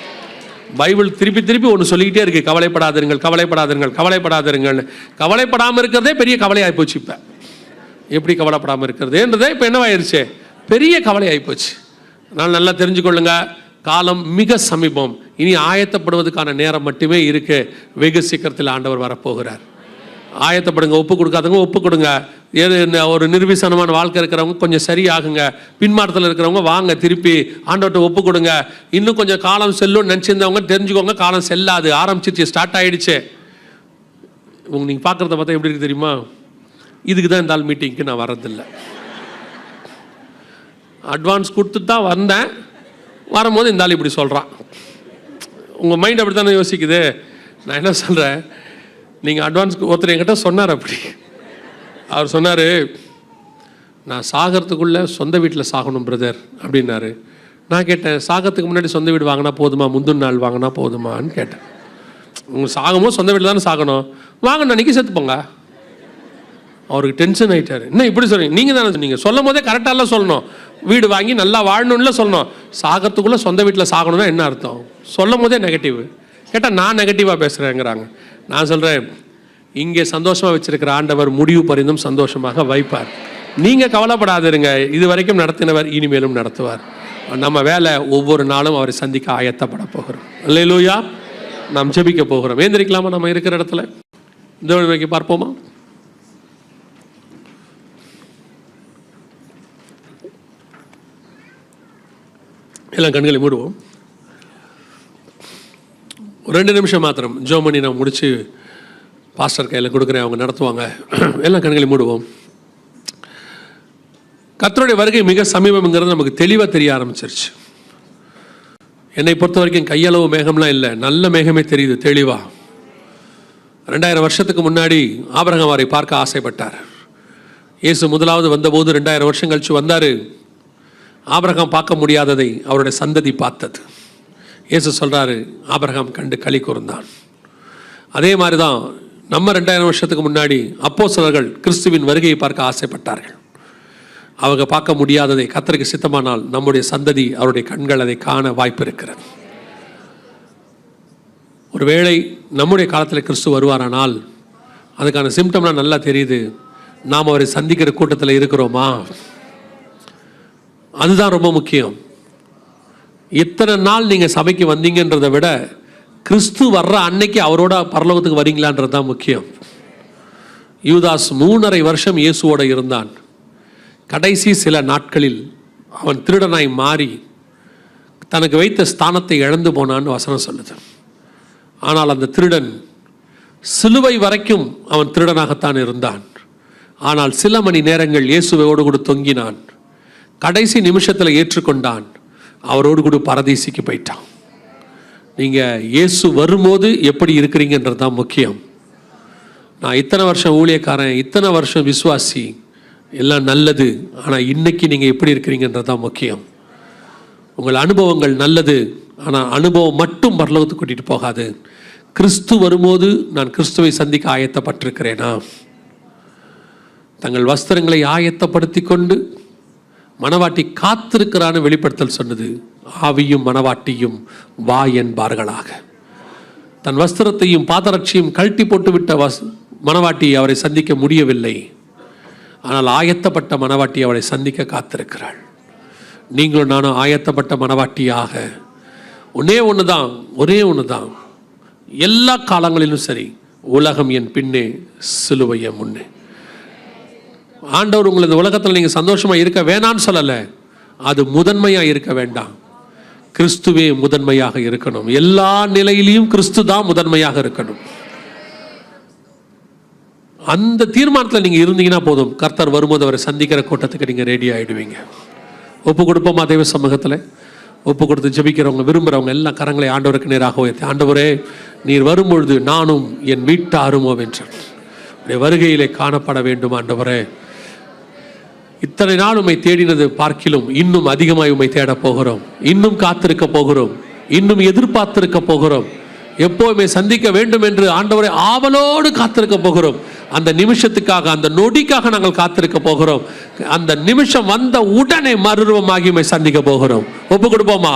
பைபிள் திருப்பி திருப்பி ஒன்று சொல்லிக்கிட்டே இருக்கு, கவலைப்படாதிருங்கள், கவலைப்படாதிருங்கள், கவலைப்படாதிருங்கள். கவலைப்படாமல் இருக்கிறதே பெரிய கவலையாகி போச்சு. இப்போ எப்படி கவலைப்படாமல் இருக்கிறதுன்றதே இப்போ என்னவாயிருச்சு? பெரிய கவலையாகி போச்சு. அதனால் நல்லா தெரிஞ்சுக்கொள்ளுங்க, காலம் மிக சமீபம். இனி ஆயத்தப்படுவதற்கான நேரம் மட்டுமே இருக்கு. வெகு சீக்கிரத்தில் ஆண்டவர் வரப்போகிறார். ஆயத்தப்படுங்க. ஒப்பு கொடுக்காதவங்க ஒப்பு கொடுங்க. ஒரு நிர்விசனமான வாழ்க்கை இருக்கிறவங்க கொஞ்சம் சரியாகுங்க. பின்மாற்றத்தில் இருக்கிறவங்க வாங்க, திருப்பி ஆண்டவர்கிட்ட ஒப்பு கொடுங்க. இன்னும் கொஞ்சம் காலம் செல்லும் நினச்சிருந்தவங்க தெரிஞ்சுக்கோங்க, காலம் செல்லாது, ஆரம்பிச்சிருச்சு, ஸ்டார்ட் ஆகிடுச்சு. நீங்கள் பார்க்குறத பார்த்தா எப்படி இருக்கு தெரியுமா? இதுக்கு தான் இந்த ஆள் மீட்டிங்க்கு நான் வர்றதில்லை. அட்வான்ஸ் கொடுத்துட்டு தான் வந்தேன், வரும்போது இந்த ஆள் இப்படி சொல்கிறான். உங்கள் மைண்ட் அப்படி தானே யோசிக்குது. நான் என்ன சொல்கிறேன், நீங்கள் அட்வான்ஸ் ஒருத்தர் என்கிட்ட சொன்னார். அப்படி அவர் சொன்னார், நான் சாகிறதுக்குள்ளே சொந்த வீட்டில் சாகணும் பிரதர் அப்படின்னாரு. நான் கேட்டேன், சாகிறதுக்கு முன்னாடி சொந்த வீடு வாங்கினா போதுமா, முந்தின நாள் வாங்கினா போதுமான்னு கேட்டேன். உங்கள் சாகும்போது சொந்த வீட்டில் தானே சாகணும், வாங்கின அன்றைக்கி செத்துப்போங்க. அவருக்கு டென்ஷன் ஆகிட்டார். என்ன இப்படி சொல்கிறீங்க? நீங்கள் தானே சொன்னீங்க, சொல்லும் போதே கரெக்டாக சொல்லணும், வீடு வாங்கி நல்லா வாழணும்ல சொல்லணும். சாகிறதுக்குள்ளே சொந்த வீட்டில் சாகணும்னா என்ன அர்த்தம்? சொல்லும் போதே நெகட்டிவ். கேட்டால் நான் நெகட்டிவாக பேசுகிறேங்கிறாங்க. நான் சொல்கிறேன், இங்கே சந்தோஷமாக வச்சிருக்கிற ஆண்டவர் முடிவு பரிந்தும் சந்தோஷமாக வைப்பார். நீங்கள் கவலைப்படாதிருங்க, இது வரைக்கும் நடத்தினவர் இனிமேலும் நடத்துவார். நம்ம வேலை ஒவ்வொரு நாளும் அவரை சந்திக்க ஆயத்தப்பட போகிறோம். அல்லேலூயா. நாம் ஜெபிக்க போகிறோம். ஏந்திரிக்கலாமா? நம்ம இருக்கிற இடத்துல இந்த பார்ப்போமா? எல்லாம் கண்களை மூடுவோம். 2 நிமிஷம் மாத்திரம் ஜெபம் பண்ணி நான் முடிச்சு பாஸ்டர் கையில் கொடுக்குறேன், அவங்க நடத்துவாங்க. எல்லாம் கண்களை மூடுவோம். கர்த்தருடைய வருகை மிக சமீபம்ங்கிறது நமக்கு தெளிவாக தெரிய ஆரம்பிச்சிருச்சு. என்னை பொறுத்த வரைக்கும் கையளவு மேகம்லாம் இல்லை, நல்ல மேகமே தெரியுது தெளிவா. 2000 வருஷத்துக்கு முன்னாடி ஆபிரகாம் அவரை பார்க்க ஆசைப்பட்டார். இயேசு முதலாவது வந்தபோது 2000 வருஷம் கழிச்சு வந்தார். ஆபிரகாம் பார்க்க முடியாததை அவருடைய சந்ததி பார்த்தது. இயேசு சொல்கிறாரு, ஆபிரகாம் கண்டு களி கூர்ந்தான். அதே மாதிரி தான் நம்ம 2000 வருஷத்துக்கு முன்னாடி அப்போஸ்தலர்கள் கிறிஸ்துவின் வருகையை பார்க்க ஆசைப்பட்டார்கள். அவங்க பார்க்க முடியாததை கர்த்தருக்கு சித்தமானால் நம்முடைய சந்ததி அவருடைய கண்கள் அதை காண வாய்ப்பு இருக்கிறது. ஒருவேளை நம்முடைய காலத்தில் கிறிஸ்து வருவாரானால் அதுக்கான சிம்டம்லாம் நல்லா தெரியுது. நாம் அவரை சந்திக்கிற கூட்டத்தில் இருக்கிறோமா? அதுதான் ரொம்ப முக்கியம். இத்தனை நாள் நீங்கள் சபைக்கு வந்தீங்கன்றதை விட கிறிஸ்து வர்ற அன்னைக்கு அவரோட பரலோகத்துக்கு வரீங்களான்றது தான் முக்கியம். யூதாஸ் 3.5 வருஷம் இயேசுவோட இருந்தான். கடைசி சில நாட்களில் அவன் திருடனாய் மாறி தனக்கு வைத்த ஸ்தானத்தை இழந்து போனான்னு வசனம் சொல்லுது. ஆனால் அந்த திருடன் சிலுவை வரைக்கும் அவன் திருடனாகத்தான் இருந்தான். ஆனால் சில மணி நேரங்கள் இயேசுவோடு கூட தொங்கினான். கடைசி நிமிஷத்தில் ஏற்றுக்கொண்டான். அவரோடு கூட பரதீசிக்கு போயிட்டான். நீங்கள் இயேசு வரும்போது எப்படி இருக்கிறீங்கன்றது தான் முக்கியம். நான் இத்தனை வருஷம் ஊழியக்காரன், இத்தனை வருஷம் விசுவாசி, எல்லாம் நல்லது. ஆனால் இன்னைக்கு நீங்கள் எப்படி இருக்கிறீங்கன்றது தான் முக்கியம். உங்கள் அனுபவங்கள் நல்லது, ஆனால் அனுபவம் மட்டும் பரலோகத்துக்கு கூட்டிகிட்டு போகாது. கிறிஸ்து வரும்போது நான் கிறிஸ்துவை சந்திக்க ஆயத்தப்பட்டிருக்கிறேனா? தங்கள் வஸ்திரங்களை ஆயத்தப்படுத்தி கொண்டு மணவாட்டி காத்திருக்கிறான்னு வெளிப்படுத்தல் சொன்னது. ஆவியும் மணவாட்டியும் வா என்பார்களாக. தன் வஸ்திரத்தையும் பாதரட்சியும் கழட்டி போட்டுவிட்ட மணவாட்டி அவரை சந்திக்க முடியவில்லை. ஆனால் ஆயத்தப்பட்ட மணவாட்டி அவளை சந்திக்க காத்திருக்கிறாள். நீங்களும் நானும் ஆயத்தப்பட்ட மணவாட்டியாக ஒரே ஒன்று தான் எல்லா காலங்களிலும் சரி, உலகம் என் பின்னே சிலுவை என் முன்னே. ஆண்டவர் உங்களை இந்த உலகத்தில் நீங்கள் சந்தோஷமாக இருக்க வேணான்னு சொல்லலை, அது முதன்மையாக இருக்க வேண்டாம். கிறிஸ்துவே முதன்மையாக இருக்கணும். எல்லா நிலையிலையும் கிறிஸ்து தான் முதன்மையாக இருக்கணும். அந்த தீர்மானத்தில் நீங்கள் இருந்தீங்கன்னா போதும், கர்த்தர் வரும்போது அவரை சந்திக்கிற கூட்டத்துக்கு நீங்கள் ரெடி ஆகிடுவீங்க. ஒப்பு கொடுப்போமா தெய்வ சமூகத்தில்? ஒப்பு கொடுத்து ஜெபிக்கிறவங்க, விரும்புகிறவங்க எல்லாம் கரங்களை ஆண்டவருக்கு நேராக உயர்த்தி, ஆண்டவரே நீர் வரும்பொழுது நானும் என் வீட்டாருமோ வென்று வருகையிலே காணப்பட வேண்டும். ஆண்டவரே இத்தனை நாள் உம்மை தேடினது பார்க்கிலும் இன்னும் அதிகமாய் உம்மை தேட போகிறோம். இன்னும் காத்திருக்க போகிறோம். இன்னும் எதிர்பார்த்திருக்க போகிறோம். எப்போவுமே சந்திக்க வேண்டும் என்று ஆண்டவரை ஆவலோடு காத்திருக்க போகிறோம். அந்த நிமிஷத்துக்காக, அந்த நொடிக்காக நாங்கள் காத்திருக்க போகிறோம். அந்த நிமிஷம் வந்த உடனே மறுரூபமாகி உம்மை சந்திக்க போகிறோம். ஒப்பு கொடுப்போமா?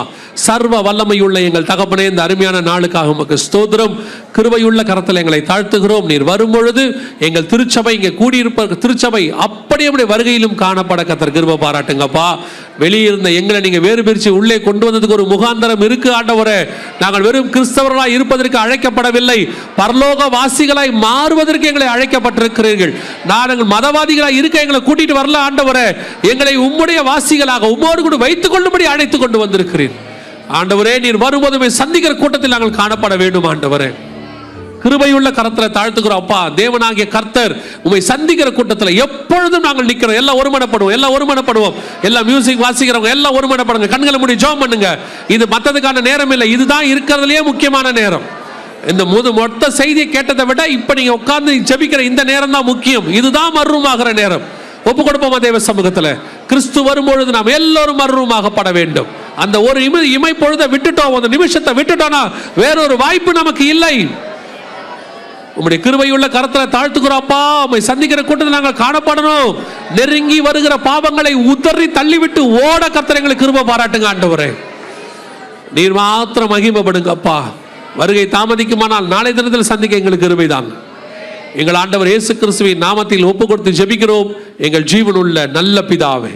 சர்வ வல்லமையுள்ள எங்கள் தகப்பனே, இந்த அருமையான நாளுக்காக உமக்கு ஸ்தோத்திரம். கிருபையுள்ள கரத்தில் எங்களை தாழ்த்துகிறோம். நீர் வரும்பொழுது எங்கள் திருச்சபை, இங்கே கூடியிருப்ப திருச்சபை அப்படியே வருகையிலும் காணப்பட கர்த்தர் கிருபை பாராட்டுங்கப்பா. வெளியிருந்த எங்களை நீங்கள் வேறு பிரித்து உள்ளே கொண்டு வந்ததுக்கு ஒரு முகாந்தரம் இருக்கு ஆண்டவரே. நாங்கள் வெறும் கிறிஸ்தவர்களாய் இருப்பதற்கு அழைக்கப்படவில்லை, பரலோக வாசிகளாய் மாறுவதற்கு எங்களை அழைக்கப்பட்டிருக்கிறீர்கள். நாங்கள் மதவாதிகளாய் இருக்க எங்களை கூட்டிட்டு வரல ஆண்டவரே. எங்களை உம்முடைய வாசிகளாக உம்மோடு கூட வைத்துக் கொள்ளும்படி அழைத்து கொண்டு வந்திருக்கிறீர் ஆண்டவரே. நீர் வரும்போதுமே சந்திக்கிற கூட்டத்தில் நாங்கள் காணப்பட வேண்டும் ஆண்டவரே. கிருபையுள்ள கரத்தில் தாழ்த்துக்கிறோம் அப்பா. தேவனாகிய கர்த்தர் உம்மை சந்திக்கிற கூட்டத்தில் எப்பொழுதும் நாங்கள் நிற்கிறோம். எல்லாம் ஒருமனப்படுவோம். எல்லாம் மியூசிக் வாசிக்கிறவங்க எல்லாம் ஒருமனப்படுங்க. கண்களை மூடி ஜெபம் பண்ணுங்க. இது மற்றதுக்கான நேரம் இல்லை, இதுதான் இருக்கிறதுலேயே முக்கியமான நேரம். இந்த மொத்த செய்தியை கேட்டதை விட இப்ப நீங்க உட்கார்ந்து ஜெபிக்கிற இந்த நேரம் தான் முக்கியம். இதுதான் மறுரூபமாகிற நேரம். ஒப்பு கொடுப்போமா தேவ சமூகத்தில்? கிறிஸ்து வரும்பொழுது நாம் எல்லோரும் மறுரூபமாகப்பட வேண்டும். அந்த ஒரு இமை பொழுதை விட்டுட்டோம், அந்த நிமிஷத்தை விட்டுட்டோம்னா வேறொரு வாய்ப்பு நமக்கு இல்லை. உம்முடைய கிருபையுள்ள கரத்தில் தாழ்த்துக்கிறோம்ப்பா. உம்மை சந்திக்கிற கூட்டத்தில் நாங்கள் காணப்படணும். நெருங்கி வருகிற பாவங்களை உதறி தள்ளிவிட்டு ஓட கர்த்தர் எங்களுக்கு கிருபை பாராட்டுங்க ஆண்டவரே. நீர் மாத்திரம் மகிமைப்படுங்கப்பா. வருகை தாமதிக்குமானால் நாளை தினத்தில் சந்திக்க எங்களுக்கு கிருபை தாங்க. எங்கள் ஆண்டவர் இயேசு கிறிஸ்துவின் நாமத்தில் ஒப்பு கொடுத்து ஜெபிக்கிறோம் எங்கள் ஜீவனுள்ள நல்ல பிதாவே.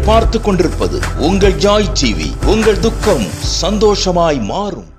பார்த்து கொண்டிருப்பது உங்கள் ஜாய் டிவி. உங்கள் துக்கம் சந்தோஷமாய் மாறும்.